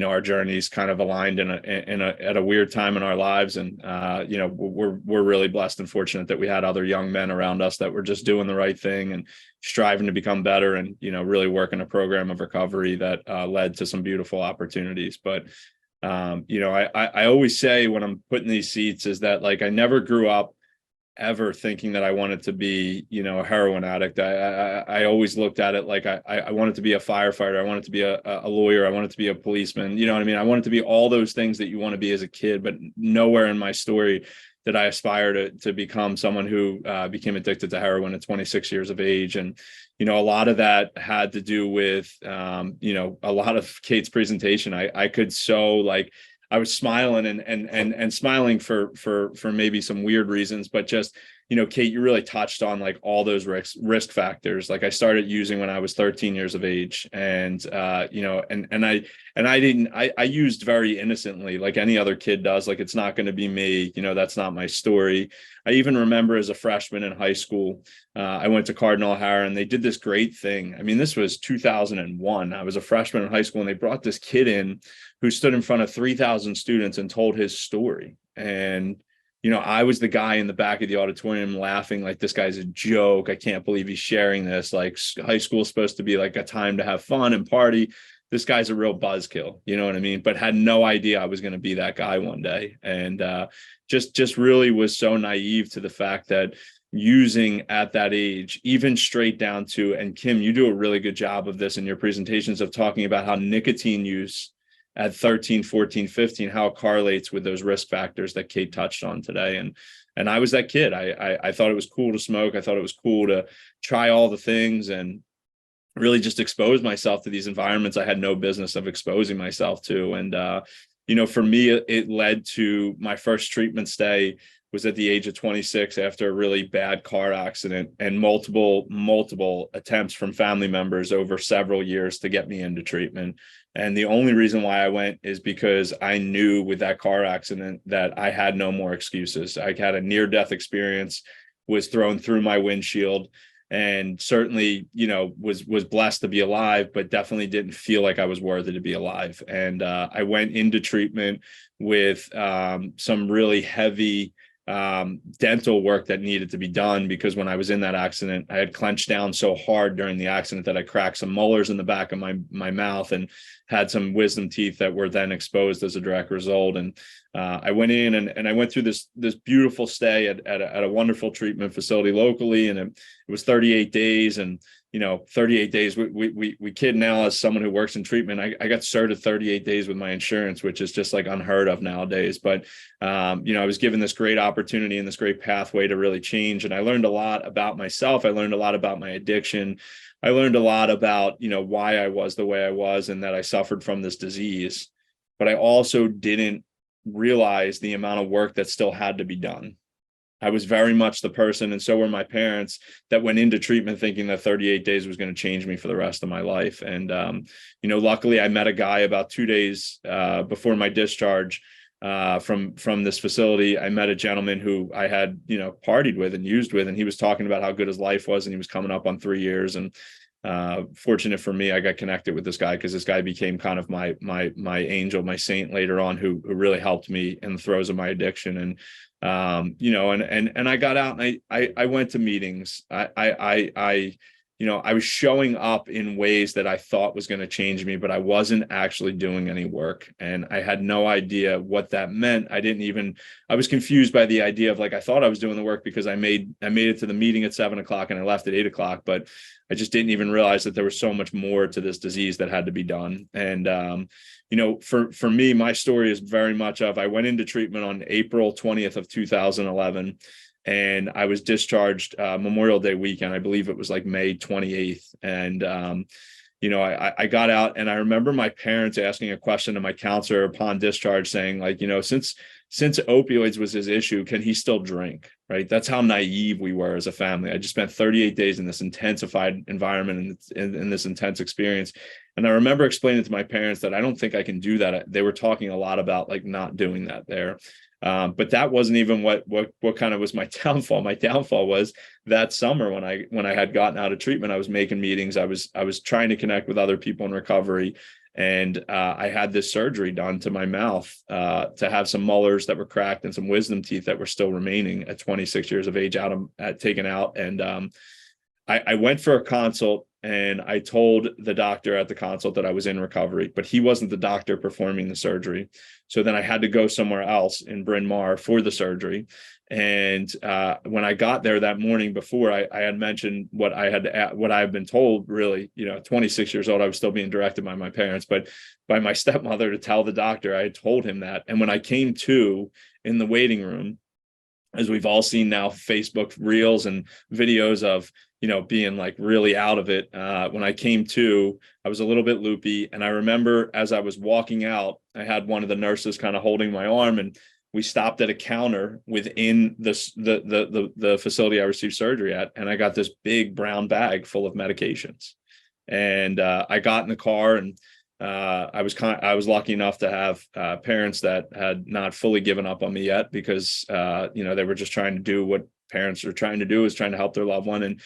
our journeys kind of aligned at a weird time in our lives, and we're really blessed and fortunate that we had other young men around us that were just doing the right thing and striving to become better, and really working a program of recovery that led to some beautiful opportunities. But I always say when I'm put in these seats is that, like, I never grew up ever thinking that I wanted to be, a heroin addict. I always looked at it like I wanted to be a firefighter. I wanted to be a lawyer. I wanted to be a policeman. You know what I mean? I wanted to be all those things that you want to be as a kid, but nowhere in my story did I aspire to become someone who became addicted to heroin at 26 years of age. And a lot of that had to do with, a lot of Kate's presentation. I could I was smiling and smiling for maybe some weird reasons, but just, Kate, you really touched on like all those risk factors. Like I started using when I was 13 years of age, and I used very innocently, like any other kid does. Like, it's not going to be me, that's not my story. I even remember as a freshman in high school, I went to Cardinal O'Hara, and they did this great thing. I mean, this was 2001. I was a freshman in high school, and they brought this kid in who stood in front of 3,000 students and told his story. And I was the guy in the back of the auditorium laughing like, this guy's a joke. I can't believe he's sharing this. Like, high school is supposed to be like a time to have fun and party. This guy's a real buzzkill, you know what I mean? But had no idea I was going to be that guy one day. And just really was so naive to the fact that using at that age, even straight down to, and Kim, you do a really good job of this in your presentations of talking about how nicotine use at 13, 14, 15, how it correlates with those risk factors that Kate touched on today. And I was that kid. I thought it was cool to smoke. I thought it was cool to try all the things and really just expose myself to these environments I had no business of exposing myself to. And, for me, it led to my first treatment stay was at the age of 26 after a really bad car accident, and multiple attempts from family members over several years to get me into treatment. And the only reason why I went is because I knew with that car accident that I had no more excuses. I had a near-death experience, was thrown through my windshield, and certainly, was blessed to be alive, but definitely didn't feel like I was worthy to be alive. And I went into treatment with some really heavy dental work that needed to be done, because when I was in that accident, I had clenched down so hard during the accident that I cracked some molars in the back of my mouth and had some wisdom teeth that were then exposed as a direct result. And I went in and I went through this beautiful stay at a wonderful treatment facility locally, and it was 38 days. And 38 days, we kid now as someone who works in treatment, I got started 38 days with my insurance, which is just like unheard of nowadays. But, I was given this great opportunity and this great pathway to really change. And I learned a lot about myself. I learned a lot about my addiction. I learned a lot about, why I was the way I was and that I suffered from this disease. but I also didn't realize the amount of work that still had to be done. I was very much the person, and so were my parents, that went into treatment thinking that 38 days was going to change me for the rest of my life. And, luckily I met a guy about 2 days before my discharge from this facility. I met a gentleman who I had, partied with and used with, and he was talking about how good his life was, and he was coming up on 3 years. And fortunate for me, I got connected with this guy, because this guy became kind of my angel, my saint later on, who really helped me in the throes of my addiction. And and I got out and I went to meetings. I was showing up in ways that I thought was going to change me, but I wasn't actually doing any work, and I had no idea what that meant. I was confused by the idea of, like, I thought I was doing the work because I made it to the meeting at 7:00 and I left at 8:00, but I just didn't even realize that there was so much more to this disease that had to be done. And, for me, my story is very much of, I went into treatment on April 20th of 2011. And I was discharged Memorial Day weekend. I believe it was like May 28th. And, I got out, and I remember my parents asking a question to my counselor upon discharge, saying, like, since opioids was his issue, can he still drink? Right. That's how naive we were as a family. I just spent 38 days in this intensified environment and in this intense experience. And I remember explaining to my parents that I don't think I can do that. They were talking a lot about, like, not doing that there. But that wasn't even what kind of was my downfall. My downfall was that summer when I had gotten out of treatment. I was making meetings. I was trying to connect with other people in recovery, and I had this surgery done to my mouth to have some molars that were cracked and some wisdom teeth that were still remaining at 26 years of age taken out. And I went for a consult, and I told the doctor at the consult that I was in recovery, but he wasn't the doctor performing the surgery. So then I had to go somewhere else in Bryn Mawr for the surgery. And when I got there that morning before, I had mentioned what I had been told, really, 26 years old, I was still being directed by my parents, but by my stepmother, to tell the doctor. I had told him that. And when I came to in the waiting room, as we've all seen now, Facebook reels and videos of, being like really out of it. When I came to, I was a little bit loopy. And I remember as I was walking out, I had one of the nurses kind of holding my arm, and we stopped at a counter within the facility I received surgery at. And I got this big brown bag full of medications. And I got in the car, and I was lucky enough to have parents that had not fully given up on me yet, because they were just trying to do what parents are trying to do, is trying to help their loved one. And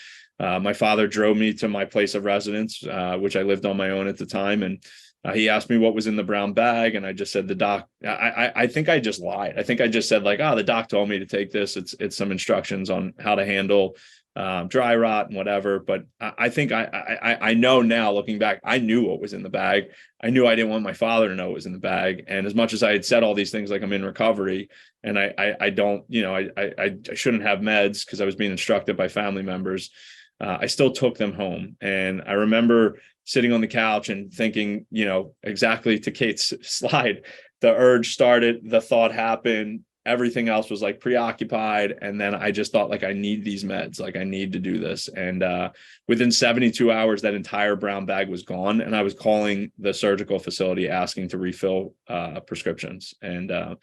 my father drove me to my place of residence, which I lived on my own at the time. And he asked me what was in the brown bag, and I just said, the doc. I think I just lied. I think I just said, like, the doc told me to take this. It's some instructions on how to handle dry rot and whatever. But I think I know now, looking back, I knew what was in the bag. I knew I didn't want my father to know what was in the bag. And as much as I had said all these things, like, I'm in recovery, and I don't, I shouldn't have meds, because I was being instructed by family members, I still took them home. And I remember sitting on the couch and thinking, exactly to Kate's slide, the urge started, the thought happened, everything else was like preoccupied. And then I just thought, like, I need these meds, like, I need to do this. And within 72 hours, that entire brown bag was gone. And I was calling the surgical facility asking to refill prescriptions. And I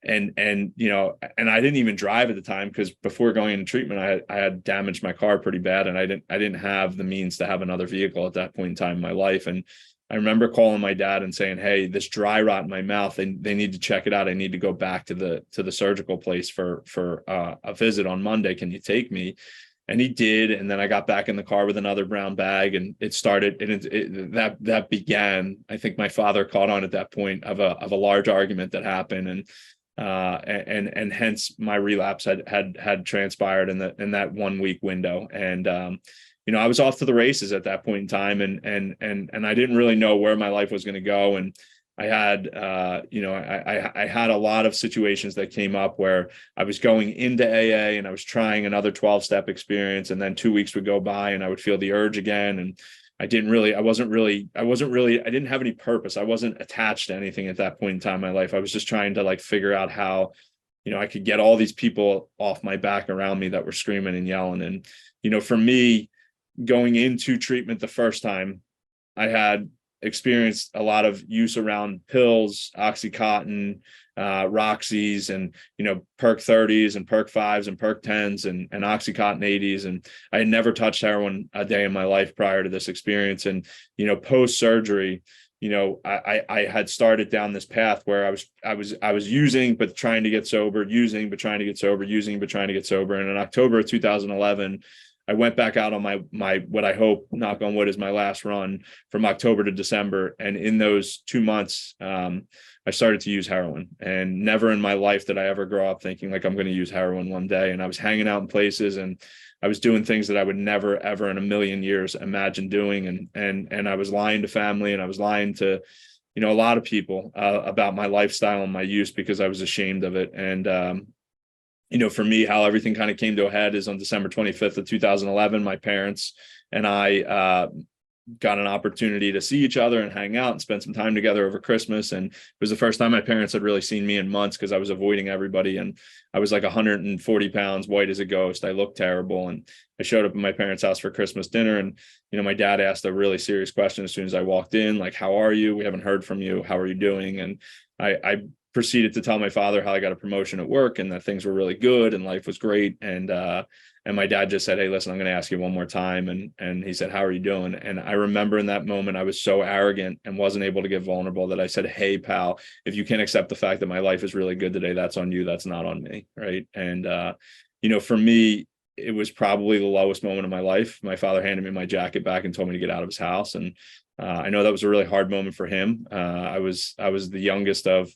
didn't even drive at the time, because before going into treatment, I had damaged my car pretty bad, and I didn't have the means to have another vehicle at that point in time in my life. And I remember calling my dad and saying, hey, this dry rot in my mouth, they need to check it out. I need to go back to the surgical place for a visit on Monday. Can you take me? And he did. And then I got back in the car with another brown bag, and it started, and that began, I think my father caught on at that point of a large argument that happened. And hence my relapse had transpired in that 1 week window. And I was off to the races at that point in time, and I didn't really know where my life was going to go. And I had I had a lot of situations that came up where I was going into AA, and I was trying another 12-step experience, and then 2 weeks would go by and I would feel the urge again. And I didn't have any purpose. I wasn't attached to anything at that point in time in my life. I was just trying to, like, figure out how, I could get all these people off my back around me that were screaming and yelling. And, for me, going into treatment the first time, I had experienced a lot of use around pills, Oxycontin, Roxy's, and Perk 30s and Perk 5s and Perk 10s and Oxycontin 80s. And I had never touched heroin a day in my life prior to this experience. And post surgery, I had started down this path where I was using but trying to get sober, using but trying to get sober, using but trying to get sober. And in October of 2011, I went back out on my what I hope, knock on wood, is my last run from October to December. And in those 2 months, I started to use heroin. And never in my life did I ever grow up thinking like I'm going to use heroin one day. And I was hanging out in places and I was doing things that I would never, ever in a million years imagine doing. And I was lying to family, and I was lying to, a lot of people about my lifestyle and my use, because I was ashamed of it. And, for me, how everything kind of came to a head is on December 25th of 2011, my parents and I got an opportunity to see each other and hang out and spend some time together over Christmas. And it was the first time my parents had really seen me in months, because I was avoiding everybody. And I was like 140 pounds, white as a ghost. I looked terrible. And I showed up at my parents' house for Christmas dinner. And, my dad asked a really serious question as soon as I walked in, like, how are you? We haven't heard from you. How are you doing? And I proceeded to tell my father how I got a promotion at work and that things were really good and life was great. And my dad just said, hey, listen, I'm going to ask you one more time. And he said, how are you doing? And I remember in that moment, I was so arrogant and wasn't able to get vulnerable that I said, hey, pal, if you can't accept the fact that my life is really good today, that's on you. That's not on me. Right. And, for me, it was probably the lowest moment of my life. My father handed me my jacket back and told me to get out of his house. And I know that was a really hard moment for him. I was the youngest of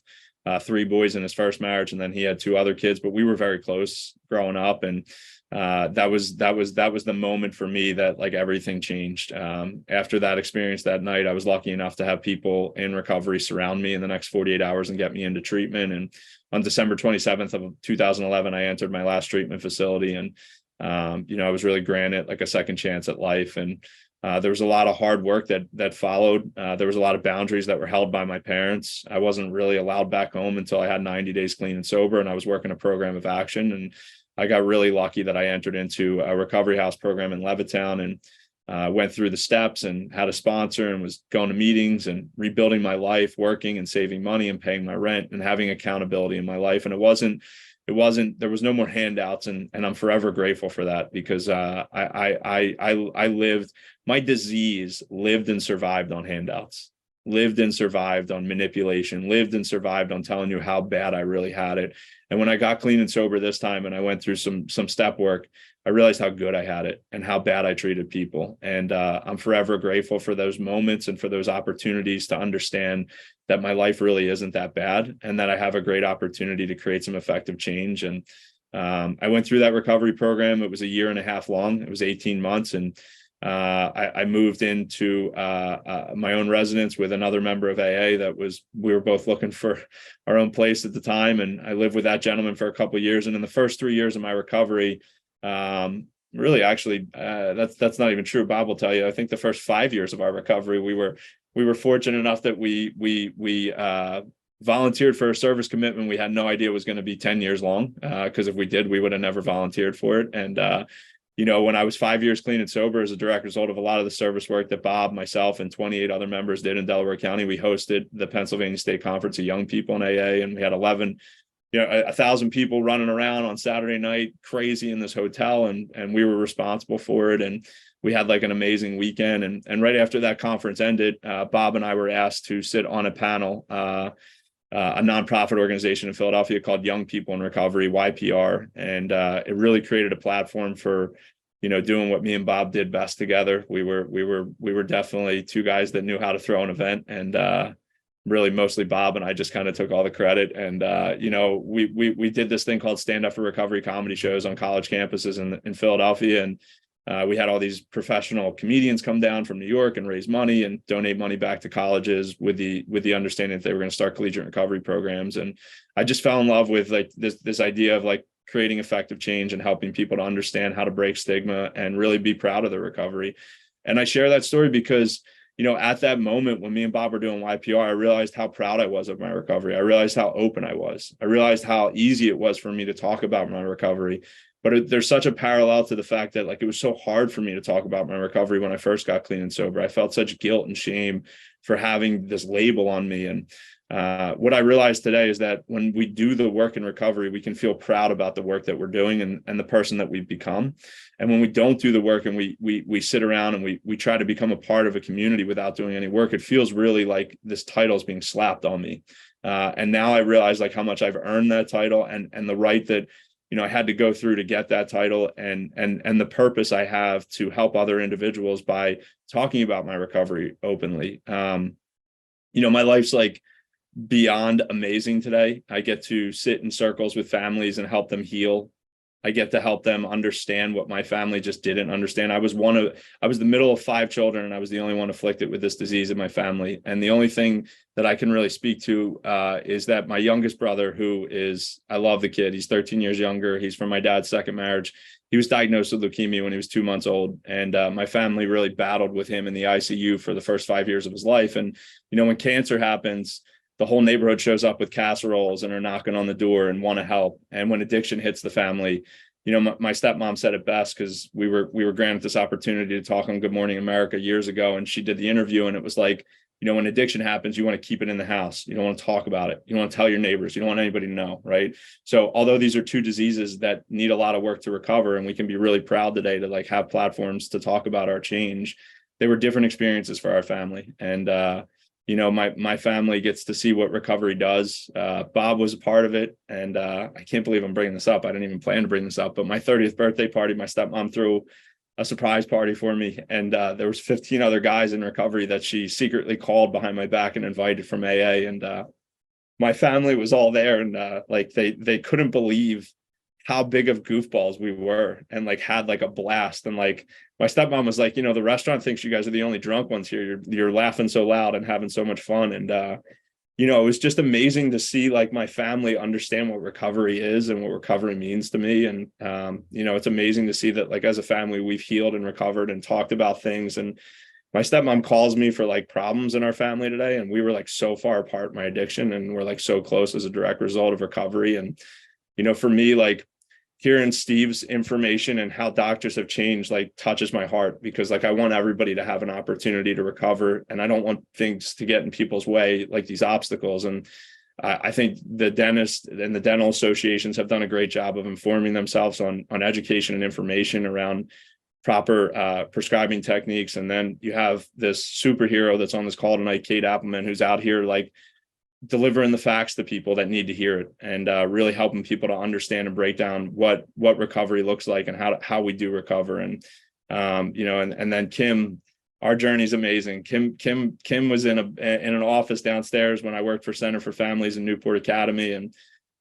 3 boys in his first marriage, and then he had 2 other kids, but we were very close growing up. And that was the moment for me that like everything changed. After that experience that night, I was lucky enough to have people in recovery surround me in the next 48 hours and get me into treatment. And on December 27th of 2011, I entered my last treatment facility, and I was really granted like a second chance at life. And there was a lot of hard work that followed. There was a lot of boundaries that were held by my parents. I wasn't really allowed back home until I had 90 days clean and sober, and I was working a program of action. And I got really lucky that I entered into a recovery house program in Levittown, and went through the steps and had a sponsor and was going to meetings and rebuilding my life, working and saving money and paying my rent and having accountability in my life. And there was no more handouts, and I'm forever grateful for that, because I lived, my disease lived and survived on handouts, lived and survived on manipulation, lived and survived on telling you how bad I really had it. And when I got clean and sober this time and I went through some step work, I realized how good I had it and how bad I treated people. And I'm forever grateful for those moments and for those opportunities to understand that my life really isn't that bad, and that I have a great opportunity to create some effective change. And I went through that recovery program. It was 1.5 years long. It was 18 months. And I moved into my own residence with another member of AA we were both looking for our own place at the time. And I lived with that gentleman for a couple of years. And in the first 3 years of my recovery, really, actually, that's not even true. Bob will tell you, I think the first 5 years of our recovery, we were fortunate enough that we volunteered for a service commitment we had no idea was going to be 10 years long, because if we did, we would have never volunteered for it. And when I was 5 years clean and sober, as a direct result of a lot of the service work that Bob, myself, and 28 other members did in Delaware County, we hosted the Pennsylvania State Conference of Young People in AA, and we had 1,000 people running around on Saturday night, crazy in this hotel, and we were responsible for it. And we had like an amazing weekend. And right after that conference ended, Bob and I were asked to sit on a panel, a nonprofit organization in Philadelphia called Young People in Recovery, YPR. And it really created a platform for, doing what me and Bob did best together. We were definitely 2 guys that knew how to throw an event, and really mostly Bob and I just kind of took all the credit. And we did this thing called Stand Up for Recovery comedy shows on college campuses in Philadelphia. And we had all these professional comedians come down from New York and raise money and donate money back to colleges with the understanding that they were going to start collegiate recovery programs. And I just fell in love with like this idea of like creating effective change and helping people to understand how to break stigma and really be proud of their recovery. And I share that story because at that moment when me and Bob were doing YPR, I realized how proud I was of my recovery. I realized how open I was. I realized how easy it was for me to talk about my recovery. But there's such a parallel to the fact that like it was so hard for me to talk about my recovery when I first got clean and sober. I felt such guilt and shame for having this label on me. And what I realized today is that when we do the work in recovery, we can feel proud about the work that we're doing and the person that we've become. And when we don't do the work and we sit around and we try to become a part of a community without doing any work, it feels really like this title is being slapped on me. And now I realize like how much I've earned that title and the right that, you know, I had to go through to get that title and the purpose I have to help other individuals by talking about my recovery openly. You know, my life's like beyond amazing today. I get to sit in circles with families and help them heal. I get to help them understand what my family just didn't understand. I was the middle of 5 children, and I was the only one afflicted with this disease in my family. And the only thing that I can really speak to is that my youngest brother, I love the kid. He's 13 years younger. He's from my dad's second marriage. He was diagnosed with leukemia when he was 2 months old. And my family really battled with him in the ICU for the first 5 years of his life. And, you know, when cancer happens, the whole neighborhood shows up with casseroles and are knocking on the door and want to help. And when addiction hits the family, you know, my stepmom said it best, because we were granted this opportunity to talk on Good Morning America years ago. And she did the interview, and it was like, you know, when addiction happens, you want to keep it in the house. You don't want to talk about it. You don't want to tell your neighbors. You don't want anybody to know. Right. So although these are 2 diseases that need a lot of work to recover, and we can be really proud today to like have platforms to talk about our change, they were different experiences for our family. And, you know, my family gets to see what recovery does. Bob was a part of it. And I can't believe I'm bringing this up. I didn't even plan to bring this up, but my 30th birthday party, my stepmom threw a surprise party for me. And there was 15 other guys in recovery that she secretly called behind my back and invited from AA. And my family was all there. And like they couldn't believe how big of goofballs we were, and like had like a blast. And like my stepmom was like, you know, the restaurant thinks you guys are the only drunk ones here. You're laughing so loud and having so much fun. And you know, it was just amazing to see like my family understand what recovery is and what recovery means to me. And you know, it's amazing to see that like as a family we've healed and recovered and talked about things. And my stepmom calls me for like problems in our family today, and we were like so far apart, my addiction, and we're like so close as a direct result of recovery. And you know, for me, like hearing Steve's information and how doctors have changed, like touches my heart, because like I want everybody to have an opportunity to recover, and I don't want things to get in people's way, like these obstacles. And I think the dentists and the dental associations have done a great job of informing themselves on education and information around proper prescribing techniques. And then you have this superhero that's on this call tonight, Kate Appleman, who's out here like delivering the facts to people that need to hear it, and really helping people to understand and break down what recovery looks like and how we do recover. And you know, and then Kim, our journey is amazing. Kim was in an office downstairs when I worked for Center for Families in Newport Academy,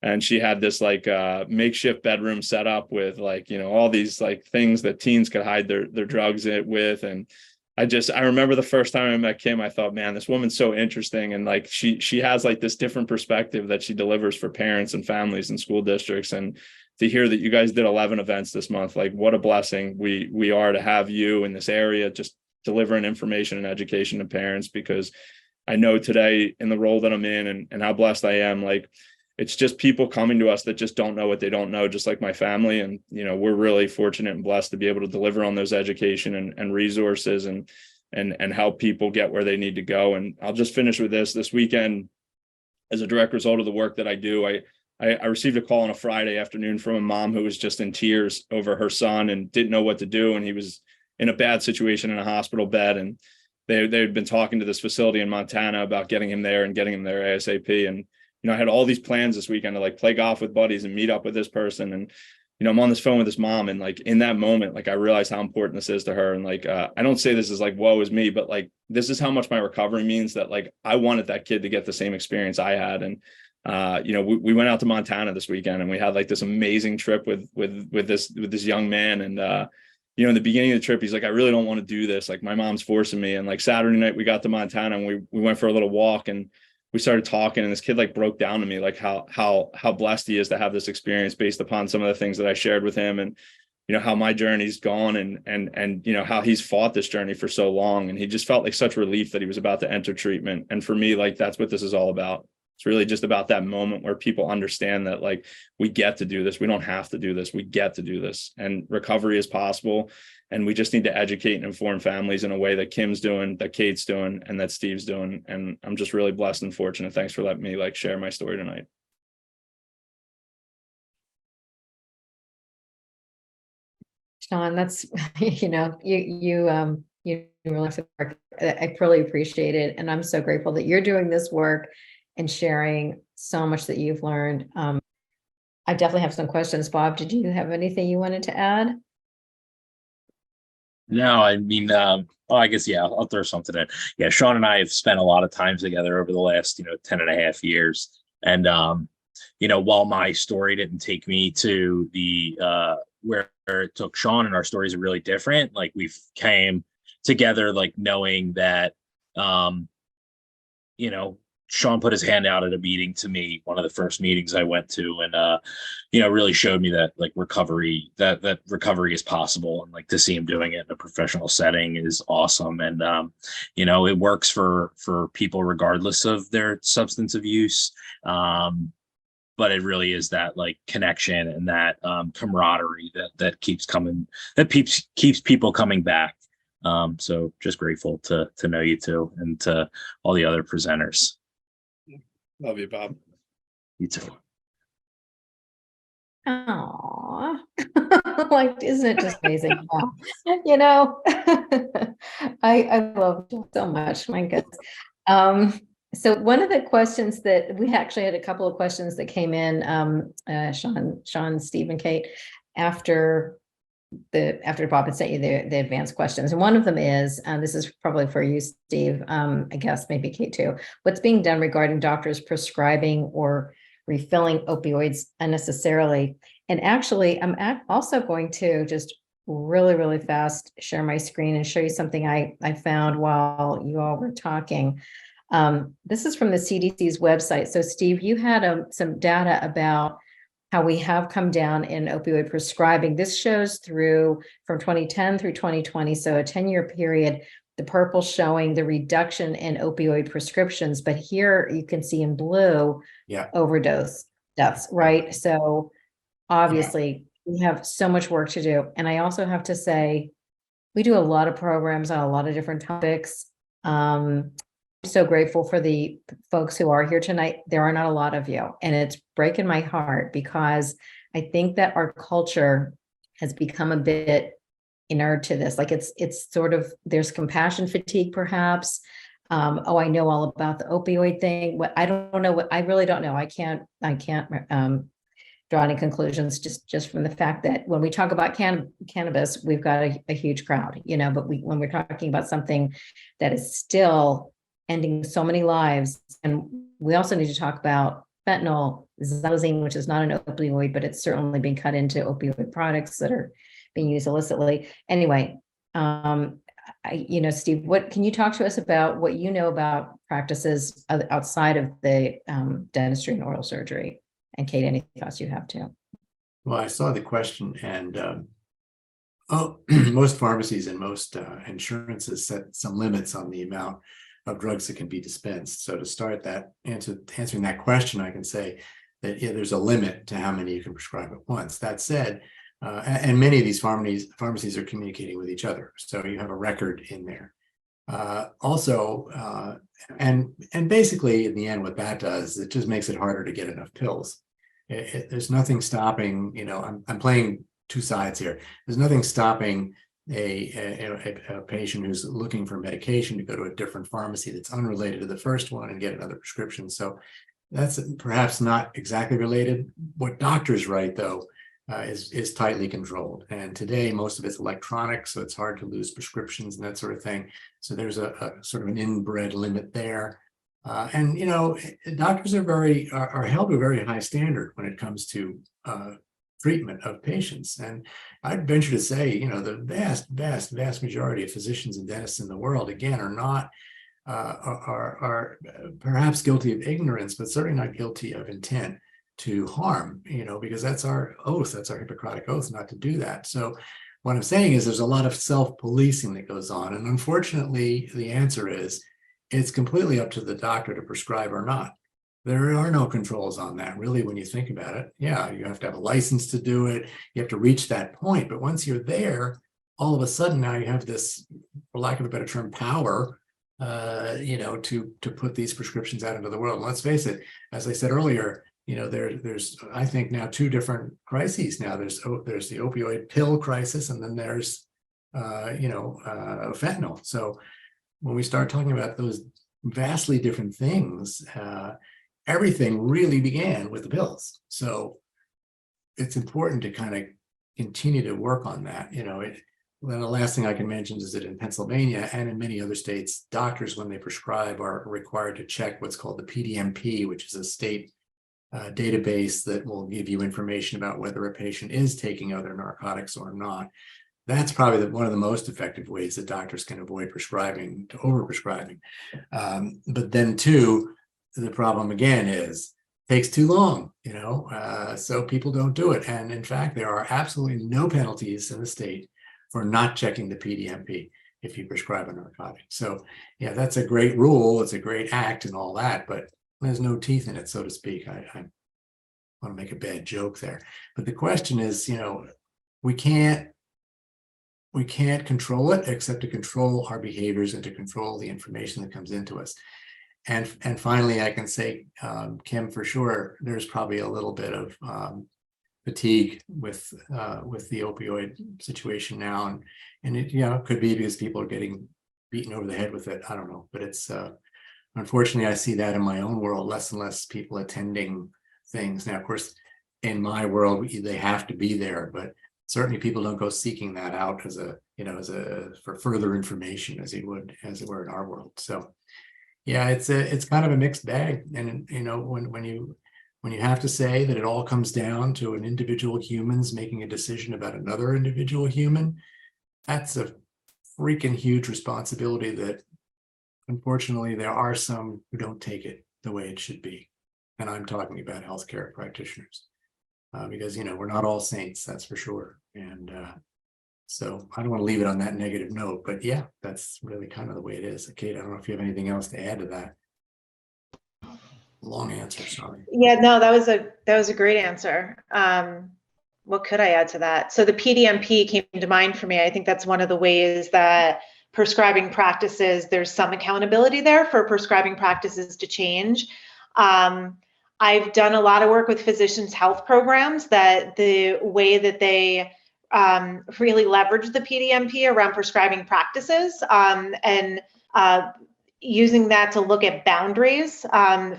and she had this like makeshift bedroom set up with like, you know, all these like things that teens could hide their drugs with. And I remember the first time I met Kim, I thought, man, this woman's so interesting. And like, she has like this different perspective that she delivers for parents and families and school districts. And to hear that you guys did 11 events this month, like what a blessing we are to have you in this area, just delivering information and education to parents. Because I know today in the role that I'm in and how blessed I am, like it's just people coming to us that just don't know what they don't know, just like my family. And, you know, we're really fortunate and blessed to be able to deliver on those education and resources and help people get where they need to go. And I'll just finish with this weekend, as a direct result of the work that I do, I received a call on a Friday afternoon from a mom who was just in tears over her son and didn't know what to do. And he was in a bad situation in a hospital bed. And they'd been talking to this facility in Montana about getting him there ASAP. And you know, I had all these plans this weekend to like play golf with buddies and meet up with this person. And, you know, I'm on this phone with this mom, and like in that moment, like I realized how important this is to her. And like, I don't say this is like, woe is me, but like, this is how much my recovery means, that like, I wanted that kid to get the same experience I had. And, you know, we went out to Montana this weekend, and we had like this amazing trip with this young man. And, you know, in the beginning of the trip, he's like, I really don't want to do this. Like my mom's forcing me. And like Saturday night, we got to Montana and we went for a little walk, and we started talking, and this kid like broke down to me, like how blessed he is to have this experience based upon some of the things that I shared with him, and, you know, how my journey's gone and, you know, how he's fought this journey for so long. And he just felt like such relief that he was about to enter treatment. And for me, like, that's what this is all about. It's really just about that moment where people understand that, like, we get to do this. We don't have to do this. We get to do this, and recovery is possible. And we just need to educate and inform families in a way that Kim's doing, that Kate's doing, and that Steve's doing. And I'm just really blessed and fortunate. Thanks for letting me share my story tonight. Sean, that's, you really have to work. I really appreciate it. And I'm so grateful that you're doing this work and sharing so much that you've learned. I definitely have some questions. Bob, did you have anything you wanted to add? No, I mean, I guess, yeah, I'll throw something in. Yeah, Sean and I have spent a lot of time together over the last, 10 and a half years. And, while my story didn't take me to the, where it took Sean, and our stories are really different, like we've came together, like knowing that, Sean put his hand out at a meeting to me, one of the first meetings I went to, and really showed me that like recovery, that recovery is possible, and like to see him doing it in a professional setting is awesome. And it works for people regardless of their substance abuse. But it really is that like connection and that camaraderie that keeps coming, that keeps people coming back. So just grateful to know you two, and to all the other presenters. Love you, Bob. You too. Aww. Like, isn't it just amazing? Wow. I love you so much. My goodness. So one of the questions that we actually had, a couple of questions that came in, Sean, Steve, and Kate, after Bob had sent you the advanced questions. And one of them is, this is probably for you, Steve, I guess maybe Kate too. What's being done regarding doctors prescribing or refilling opioids unnecessarily? And actually, I'm also going to just really, really fast share my screen and show you something I found while you all were talking. This is from the CDC's website. So Steve, you had some data about how we have come down in opioid prescribing. This shows from 2010 through 2020, so a 10-year period, the purple showing the reduction in opioid prescriptions. But here you can see in blue, overdose deaths, right? So obviously we have so much work to do. And I also have to say, we do a lot of programs on a lot of different topics. So grateful for the folks who are here tonight. There are not a lot of you, and it's breaking my heart, because I think that our culture has become a bit inert to this. Like it's sort of, there's compassion fatigue perhaps. I know all about the opioid thing. I don't know, I really don't know. I can't draw any conclusions just from the fact that when we talk about cannabis, we've got a huge crowd, but when we're talking about something that is still ending so many lives. And we also need to talk about fentanyl, xylazine, which is not an opioid, but it's certainly being cut into opioid products that are being used illicitly. Anyway, Steve, what can you talk to us about what you know about practices outside of the dentistry and oral surgery? And Kate, any thoughts you have too? Well, I saw the question, and most pharmacies and most insurances set some limits on the amount of drugs that can be dispensed. So to start that answering that question, I can say that there's a limit to how many you can prescribe at once. That said, and many of these pharmacies are communicating with each other, so you have a record in there. And basically, in the end, what that does, it just makes it harder to get enough pills. There's nothing stopping. I'm playing two sides here. There's nothing stopping a patient who's looking for medication to go to a different pharmacy that's unrelated to the first one and get another prescription. So that's perhaps not exactly related. What doctors write, though, is tightly controlled. And today, most of it's electronic, so it's hard to lose prescriptions and that sort of thing. So there's a sort of an inbred limit there. And doctors are held to a very high standard when it comes to treatment of patients. And I'd venture to say, the vast majority of physicians and dentists in the world, again, are not are perhaps guilty of ignorance, but certainly not guilty of intent to harm, because that's our oath, that's our Hippocratic oath not to do that. So what I'm saying is there's a lot of self-policing that goes on. And unfortunately, the answer is it's completely up to the doctor to prescribe or not. There are no controls on that, really, when you think about it. Yeah, you have to have a license to do it. You have to reach that point. But once you're there, all of a sudden now you have this, for lack of a better term, power, to put these prescriptions out into the world. And let's face it, as I said earlier, there's I think now two different crises. Now there's the opioid pill crisis, and then there's fentanyl. So when we start talking about those vastly different things, everything really began with the pills. So it's important to kind of continue to work on that. Then the last thing I can mention is that in Pennsylvania and in many other states, doctors, when they prescribe, are required to check what's called the PDMP, which is a state database that will give you information about whether a patient is taking other narcotics or not. That's probably one of the most effective ways that doctors can avoid prescribing to overprescribing. But then too, the problem again is takes too long, so people don't do it. And in fact, there are absolutely no penalties in the state for not checking the PDMP if you prescribe a narcotic. So yeah, that's a great rule. It's a great act and all that, but there's no teeth in it, so to speak. I want to make a bad joke there. But the question is, we can't control it except to control our behaviors and to control the information that comes into us. And finally, I can say, Kim, for sure, there's probably a little bit of fatigue with the opioid situation now, and it could be because people are getting beaten over the head with it. I don't know, but it's unfortunately I see that in my own world, less and less people attending things now. Of course, in my world, they have to be there, but certainly people don't go seeking that out as for further information as it were in our world. So yeah, it's kind of a mixed bag. And when you have to say that it all comes down to an individual human's making a decision about another individual human, that's a freaking huge responsibility that unfortunately there are some who don't take it the way it should be. And I'm talking about healthcare practitioners. Because we're not all saints, that's for sure. And so I don't want to leave it on that negative note, but yeah, that's really kind of the way it is. Kate, I don't know if you have anything else to add to that. Long answer, sorry. Yeah, no, that was a great answer. What could I add to that? So the PDMP came to mind for me. I think that's one of the ways that prescribing practices, there's some accountability there for prescribing practices to change. I've done a lot of work with physicians' health programs, that the way that they really leverage the PDMP around prescribing practices, and using that to look at boundaries,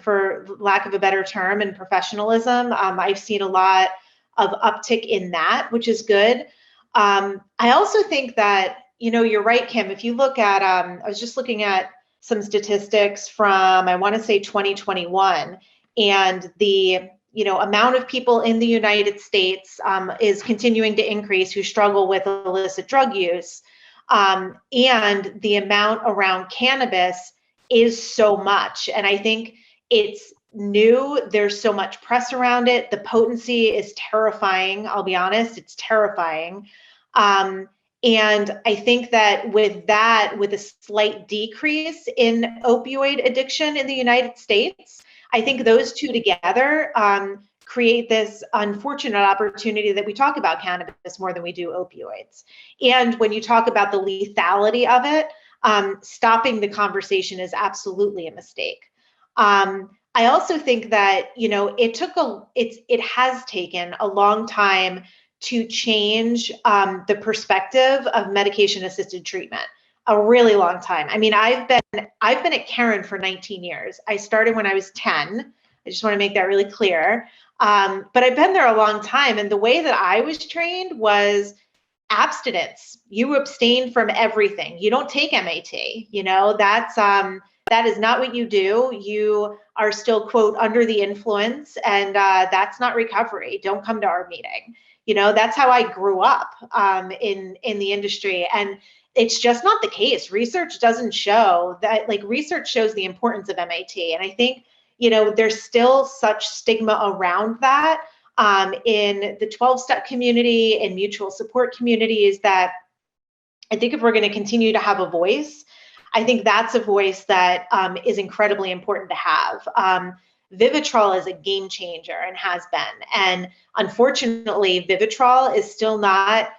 for lack of a better term, and professionalism. I've seen a lot of uptick in that, which is good. I also think that, you're right, Kim, if you look at, I was just looking at some statistics from, I want to say 2021, and the amount of people in the United States is continuing to increase who struggle with illicit drug use. And the amount around cannabis is so much. And I think it's new. There's so much press around it. The potency is terrifying. I'll be honest, it's terrifying. And I think that with a slight decrease in opioid addiction in the United States, I think those two together create this unfortunate opportunity that we talk about cannabis more than we do opioids. And when you talk about the lethality of it, stopping the conversation is absolutely a mistake. I also think that it has taken a long time to change the perspective of medication-assisted treatment. A really long time. I mean, I've been at Karen for 19 years. I started when I was 10. I just want to make that really clear. But I've been there a long time. And the way that I was trained was abstinence. You abstain from everything. You don't take MAT. That is not what you do. You are still, quote, under the influence, and that's not recovery. Don't come to our meeting. That's how I grew up in the industry. And it's just not the case. Research doesn't show that. Research shows the importance of MAT. And I think, there's still such stigma around that in the 12-step community and mutual support communities, that I think if we're going to continue to have a voice, I think that's a voice that is incredibly important to have. Vivitrol is a game changer and has been. And unfortunately, Vivitrol is still not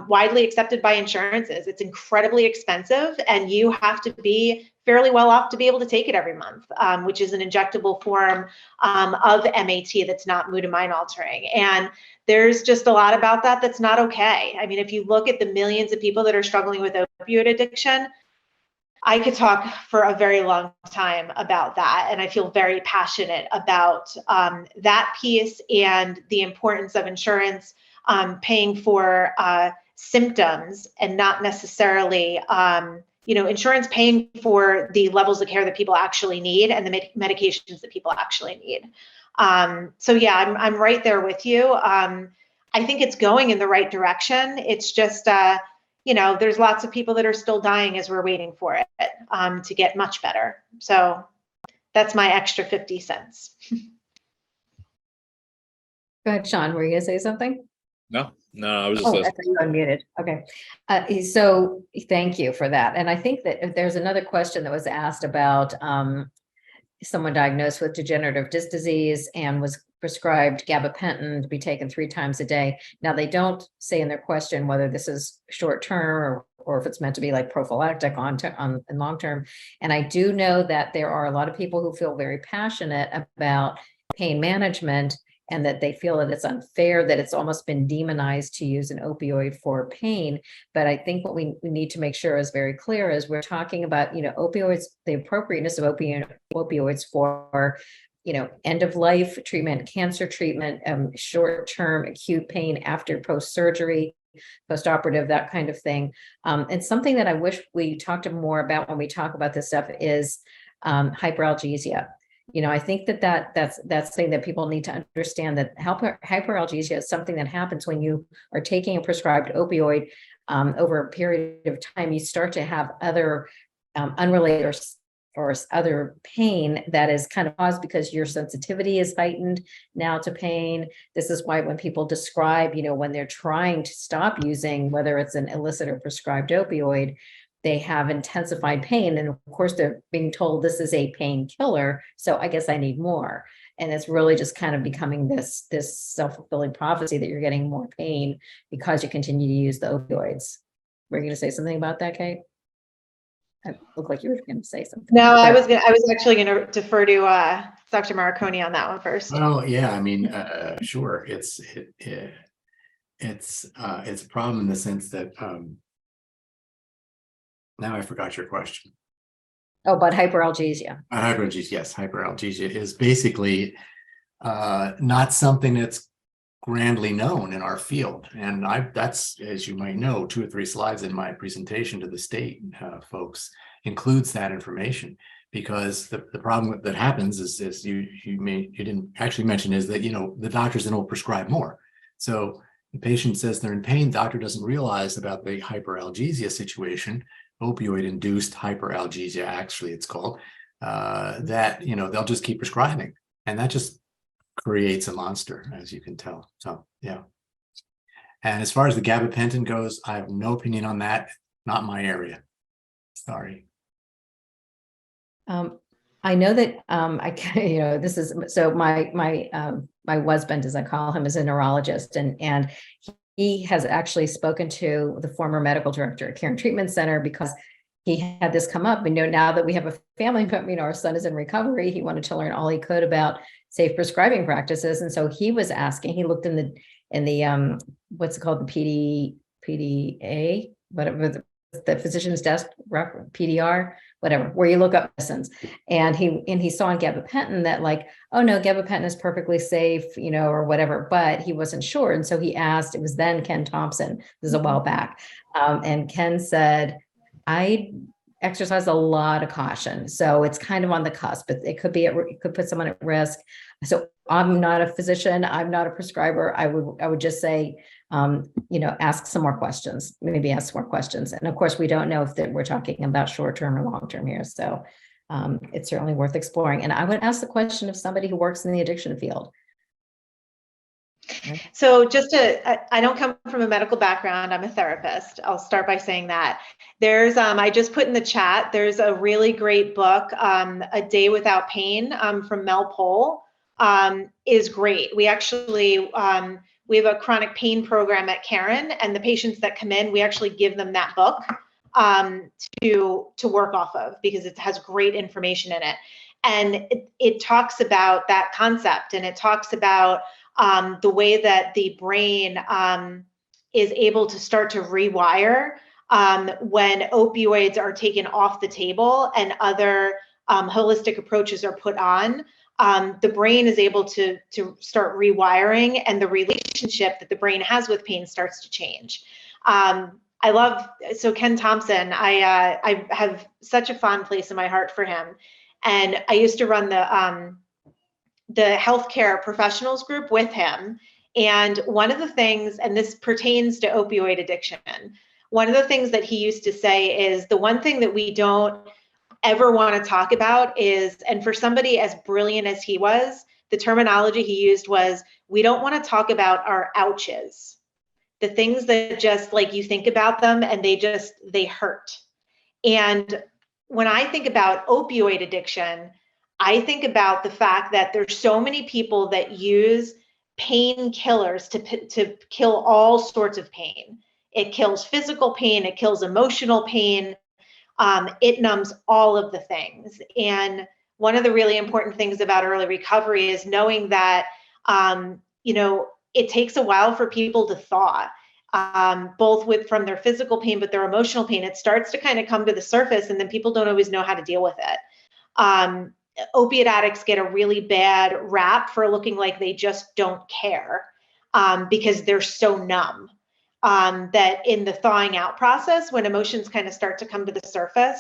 widely accepted by insurances. It's incredibly expensive, and you have to be fairly well off to be able to take it every month, which is an injectable form of MAT that's not mood and mind altering. And there's just a lot about that that's not okay. I mean, if you look at the millions of people that are struggling with opioid addiction, I could talk for a very long time about that. And I feel very passionate about that piece and the importance of insurance paying for symptoms and not necessarily, insurance paying for the levels of care that people actually need and the medications that people actually need. So yeah, I'm right there with you. I think it's going in the right direction. It's just, there's lots of people that are still dying as we're waiting for it to get much better. So that's my extra 50 cents. Go ahead, Sean, were you gonna say something? No, I was just Oh, I listening. thought you unmuted. Okay. So thank you for that. And I think that there's another question that was asked about someone diagnosed with degenerative disc disease and was prescribed gabapentin to be taken 3 times a day. Now, they don't say in their question whether this is short term or if it's meant to be like prophylactic on long term. And I do know that there are a lot of people who feel very passionate about pain management, and that they feel that it's unfair, that it's almost been demonized to use an opioid for pain. But I think what we need to make sure is very clear is we're talking about, opioids, the appropriateness of opioids for, end of life treatment, cancer treatment, short-term acute pain after post-surgery, post-operative, that kind of thing. And something that I wish we talked more about when we talk about this stuff is hyperalgesia. I think that's something that people need to understand, that hyperalgesia is something that happens when you are taking a prescribed opioid over a period of time. You start to have other unrelated or other pain that is kind of caused because your sensitivity is heightened now to pain. This is why when people describe, when they're trying to stop using, whether it's an illicit or prescribed opioid, they have intensified pain. And of course, they're being told this is a painkiller, so I guess I need more. And it's really just kind of becoming this self-fulfilling prophecy that you're getting more pain because you continue to use the opioids. Were you going to say something about that, Kate? It looked like you were going to say something. No, I was actually going to defer to Dr. Marconi on that one first. Oh, yeah, I mean, sure. It's a problem in the sense that, now I forgot your question. Oh, but hyperalgesia. Hyperalgesia, yes, hyperalgesia is basically not something that's grandly known in our field. And that's, as you might know, 2 or 3 slides in my presentation to the state folks includes that information, because the problem that happens is you didn't actually mention is that, the doctors then will prescribe more. So the patient says they're in pain, doctor doesn't realize about the hyperalgesia situation, opioid-induced hyperalgesia, actually it's called, that, they'll just keep prescribing. And that just creates a monster, as you can tell. So, yeah. And as far as the gabapentin goes, I have no opinion on that. Not my area. Sorry. I know that I can, this is so my husband, as I call him, is a neurologist, and he has actually spoken to the former medical director at Care and Treatment Center because he had this come up. Now that we have a family, but our son is in recovery, he wanted to learn all he could about safe prescribing practices, and so he was asking. He looked in the what's it called, the PDA, whatever, the physician's desk, PDR, whatever, where you look up medicines. And he saw in gabapentin that oh no, gabapentin is perfectly safe, or whatever, but he wasn't sure. And so he asked, it was then Ken Thompson, this is a while back. And Ken said, I exercise a lot of caution. So it's kind of on the cusp, but it could put someone at risk. So I'm not a physician. I'm not a prescriber. I would just say, ask some more questions, maybe ask more questions. And of course, we don't know if we're talking about short-term or long-term here. So it's certainly worth exploring. And I would ask the question of somebody who works in the addiction field. So I don't come from a medical background. I'm a therapist. I'll start by saying that. I just put in the chat, there's a really great book, A Day Without Pain, from Mel Pohl, is great. We actually, we have a chronic pain program at Karen, and the patients that come in, we actually give them that book to work off of, because it has great information in it. And it talks about that concept, and it talks about the way that the brain is able to start to rewire when opioids are taken off the table and other holistic approaches are put on. The brain is able to start rewiring, and the relationship that the brain has with pain starts to change. So Ken Thompson, I have such a fond place in my heart for him. And I used to run the healthcare professionals group with him. And one of the things, and this pertains to opioid addiction, one of the things that he used to say is, the one thing that we don't ever want to talk about is, and for somebody as brilliant as he was, the terminology he used was, we don't want to talk about our ouches, the things that just, like, you think about them and they hurt. And when I think about opioid addiction, I think about the fact that there's so many people that use painkillers to kill all sorts of pain. It kills physical pain, it kills emotional pain, it numbs all of the things. And one of the really important things about early recovery is knowing that, it takes a while for people to thaw, both from their physical pain, but their emotional pain. It starts to kind of come to the surface, and then people don't always know how to deal with it. Opiate addicts get a really bad rap for looking like they just don't care, because they're so numb, that in the thawing out process, when emotions kind of start to come to the surface,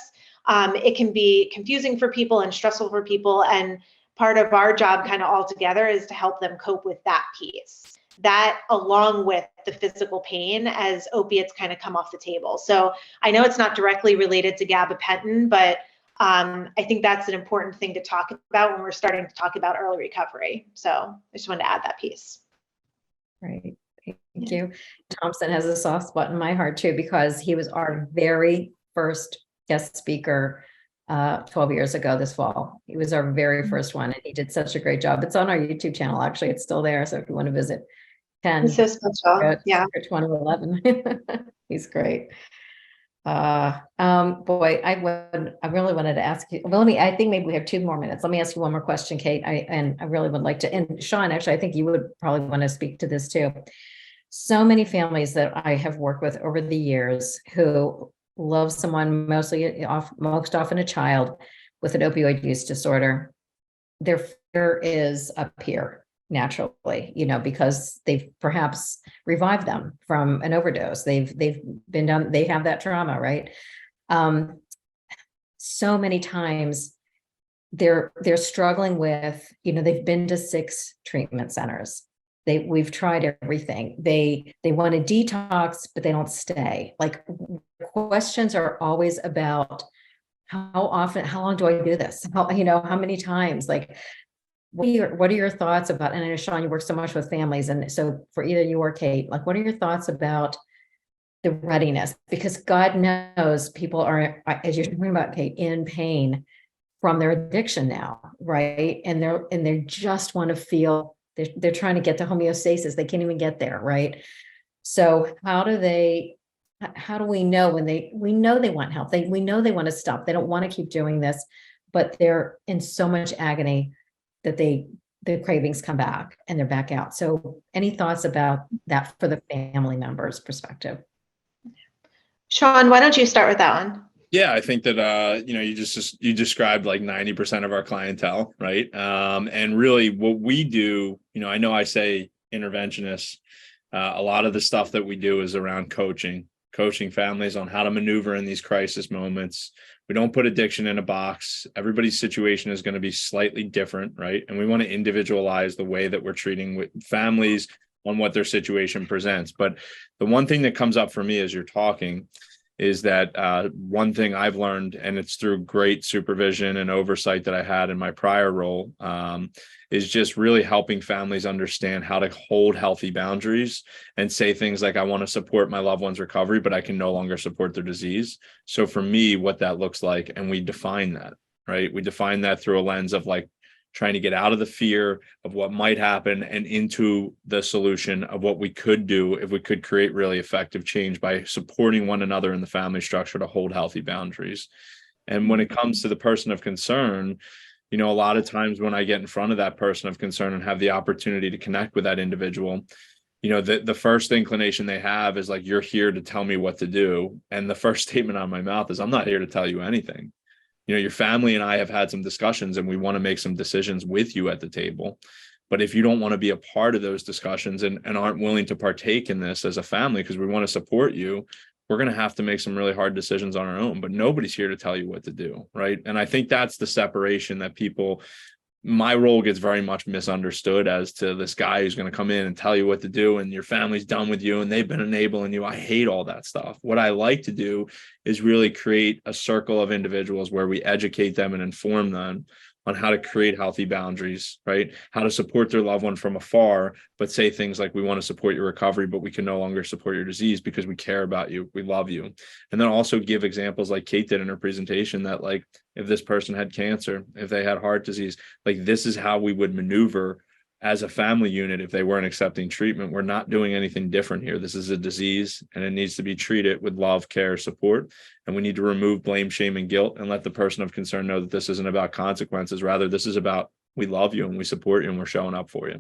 it can be confusing for people and stressful for people. And part of our job kind of all together is to help them cope with that piece, that along with the physical pain as opiates kind of come off the table. So I know it's not directly related to gabapentin, but I think that's an important thing to talk about when we're starting to talk about early recovery. So I just wanted to add that piece. Right. Thank you. Thompson has a soft spot in my heart too, because he was our very first guest speaker 12 years ago this fall. He was our very first one, and he did such a great job. It's on our YouTube channel. Actually, it's still there. So if you want to visit, He's so special. Yeah. 2011. He's great. Boy, I really wanted to ask you, well, I think maybe we have 2 more minutes. Let me ask you one more question, Kate. I really would like to, and Sean, actually, I think you would probably want to speak to this too. So many families that I have worked with over the years who love someone, most often a child with an opioid use disorder, their fear is up here naturally, because they've perhaps revived them from an overdose. They've been down, they have that trauma, right? So many times they're struggling with, they've been to 6 treatment centers. We've tried everything. They want to detox, but they don't stay. Like, questions are always about how often, how long do I do this? How many times? Like, what are your thoughts about, and I know, Sean, you work so much with families, and so for either you or Kate, like, what are your thoughts about the readiness? Because God knows people are, as you're talking about, Kate, in pain from their addiction now, right? And they just want to feel, they're trying to get to homeostasis. They can't even get there, right? So how do we know when we know they want help? We know they want to stop. They don't want to keep doing this, but they're in so much agony that the cravings come back and they're back out. So any thoughts about that for the family members' perspective? Sean, why don't you start with that one? Yeah, I think that you described like 90% of our clientele, right? And really what we do, I know I say interventionists, a lot of the stuff that we do is around coaching families on how to maneuver in these crisis moments. We don't put addiction in a box. Everybody's situation is going to be slightly different, right? And we want to individualize the way that we're treating with families on what their situation presents. But the one thing that comes up for me as you're talking is that one thing I've learned, and it's through great supervision and oversight that I had in my prior role, is just really helping families understand how to hold healthy boundaries and say things like, I want to support my loved one's recovery, but I can no longer support their disease. So for me, what that looks like, and we define that, right? We define that through a lens of like trying to get out of the fear of what might happen and into the solution of what we could do if we could create really effective change by supporting one another in the family structure to hold healthy boundaries. And when it comes to the person of concern, you know, a lot of times when I get in front of that person of concern and have the opportunity to connect with that individual, you know, the first inclination they have is like, you're here to tell me what to do. And the first statement out of my mouth is, I'm not here to tell you anything. You know, your family and I have had some discussions and we want to make some decisions with you at the table. But if you don't want to be a part of those discussions and aren't willing to partake in this as a family, because we want to support you, we're going to have to make some really hard decisions on our own, but nobody's here to tell you what to do. Right. And I think that's the separation that people, my role gets very much misunderstood as to this guy who's going to come in and tell you what to do and your family's done with you and they've been enabling you. I hate all that stuff. What I like to do is really create a circle of individuals where we educate them and inform them on how to create healthy boundaries, right? How to support their loved one from afar, but say things like, we want to support your recovery, but we can no longer support your disease because we care about you. We love you. And then also give examples like Kate did in her presentation that like, if this person had cancer, if they had heart disease, like this is how we would maneuver as a family unit if they weren't accepting treatment. We're not doing anything different here. This is a disease and it needs to be treated with love, care, support. And we need to remove blame, shame, and guilt and let the person of concern know that this isn't about consequences. Rather, this is about, we love you and we support you and we're showing up for you.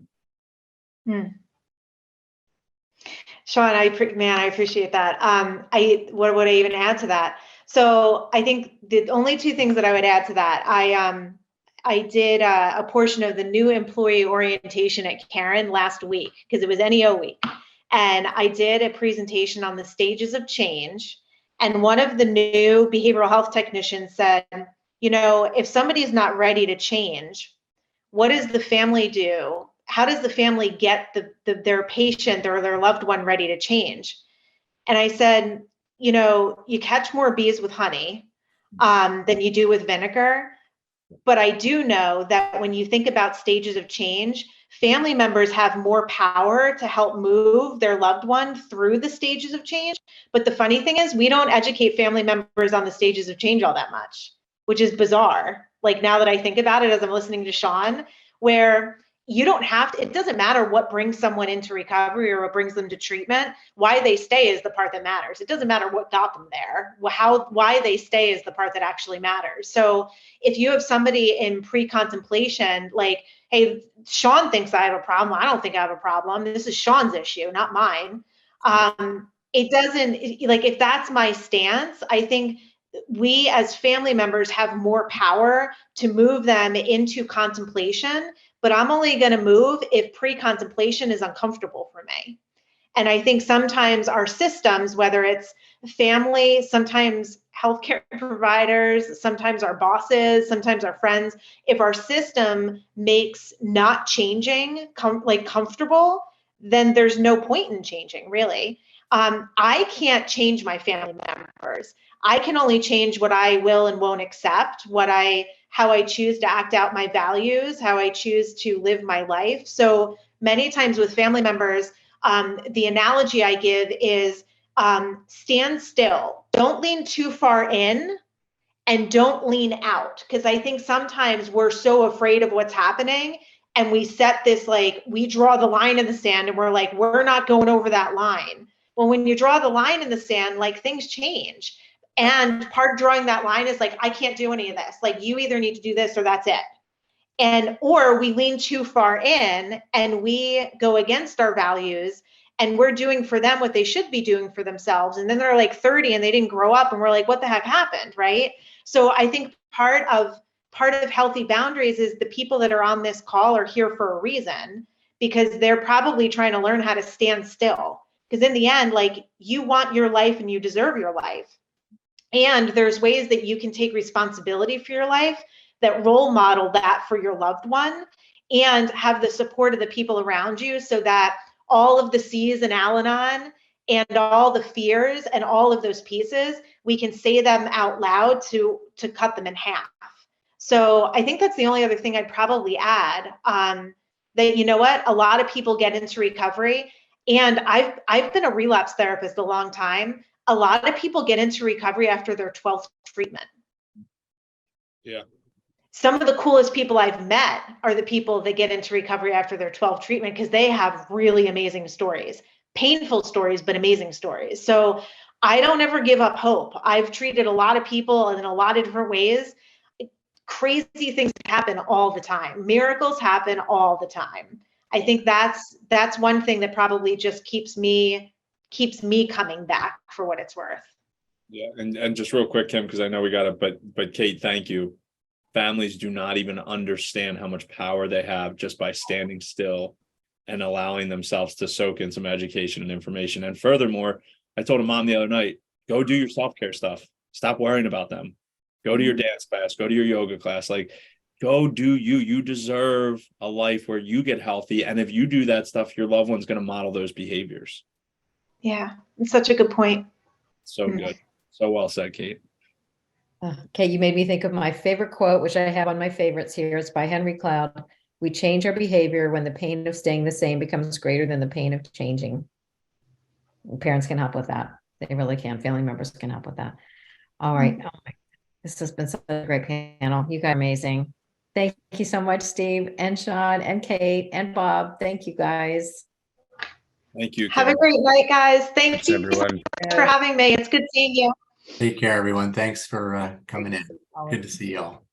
Sean, I appreciate that. What would I even add to that? So I think the only two things that I would add to that, I did a portion of the new employee orientation at Karen last week because it was NEO week. And I did a presentation on the stages of change. And one of the new behavioral health technicians said, you know, if somebody's not ready to change, what does the family do? How does the family get their patient or their loved one ready to change? And I said, you know, you catch more bees with honey than you do with vinegar. But I do know that when you think about stages of change, family members have more power to help move their loved one through the stages of change. But the funny thing is, we don't educate family members on the stages of change all that much, which is bizarre. Like now that I think about it, as I'm listening to Sean, where you don't have to, it doesn't matter what brings someone into recovery or what brings them to treatment. Why they stay is the part that matters. It doesn't matter what got them there. Why they stay is the part that actually matters. So if you have somebody in pre-contemplation, like, hey, Sean thinks I have a problem. I don't think I have a problem. This is Sean's issue, not mine. It doesn't, like, if that's my stance, I think we as family members have more power to move them into contemplation, but I'm only going to move if pre-contemplation is uncomfortable for me. And I think sometimes our systems, whether it's family, sometimes healthcare providers, sometimes our bosses, sometimes our friends, if our system makes not changing comfortable, then there's no point in changing, really. I can't change my family members. I can only change what I will and won't accept, how I choose to act out my values, how I choose to live my life. So many times with family members, the analogy I give is stand still. Don't lean too far in and don't lean out. Because I think sometimes we're so afraid of what's happening and we set this, like, we draw the line in the sand and we're like, we're not going over that line. Well, when you draw the line in the sand, like, things change. And part of drawing that line is like, I can't do any of this. Like, you either need to do this or that's it. Or we lean too far in and we go against our values and we're doing for them what they should be doing for themselves. And then they're like 30 and they didn't grow up and we're like, what the heck happened, right? So I think part of healthy boundaries is the people that are on this call are here for a reason, because they're probably trying to learn how to stand still. Because in the end, like, you want your life and you deserve your life. And there's ways that you can take responsibility for your life that role model that for your loved one and have the support of the people around you so that all of the C's in Al-Anon and all the fears and all of those pieces, we can say them out loud to cut them in half. So I think that's the only other thing I'd probably add, that, you know what, a lot of people get into recovery, and I've been a relapse therapist a long time. A lot of people get into recovery after their 12th treatment. Yeah. Some of the coolest people I've met are the people that get into recovery after their 12th treatment, because they have really amazing stories, painful stories, but amazing stories. So I don't ever give up hope. I've treated a lot of people in a lot of different ways. Crazy things happen all the time. Miracles happen all the time. I think that's one thing that probably just keeps me coming back, for what it's worth. Yeah, and just real quick, Kim, because I know we got it, but Kate, thank you. Families do not even understand how much power they have just by standing still and allowing themselves to soak in some education and information. And furthermore, I told a mom the other night, go do your self-care stuff. Stop worrying about them. Go to your dance class, go to your yoga class, like go do you. You deserve a life where you get healthy. And if you do that stuff, your loved one's going to model those behaviors. Yeah, it's such a good point. So good. So well said, Kate. Okay, you made me think of my favorite quote, which I have on my favorites here. It's by Henry Cloud. We change our behavior when the pain of staying the same becomes greater than the pain of changing. Parents can help with that. They really can. Family members can help with that. All right. Oh my, this has been such a great panel. You guys are amazing. Thank you so much, Steve and Sean and Kate and Bob. Thank you guys. Thank you, Kim. Have a great night, guys. Thank Thanks, you everyone. for having me. It's good seeing you. Take care, everyone. Thanks for coming in. Good to see y'all.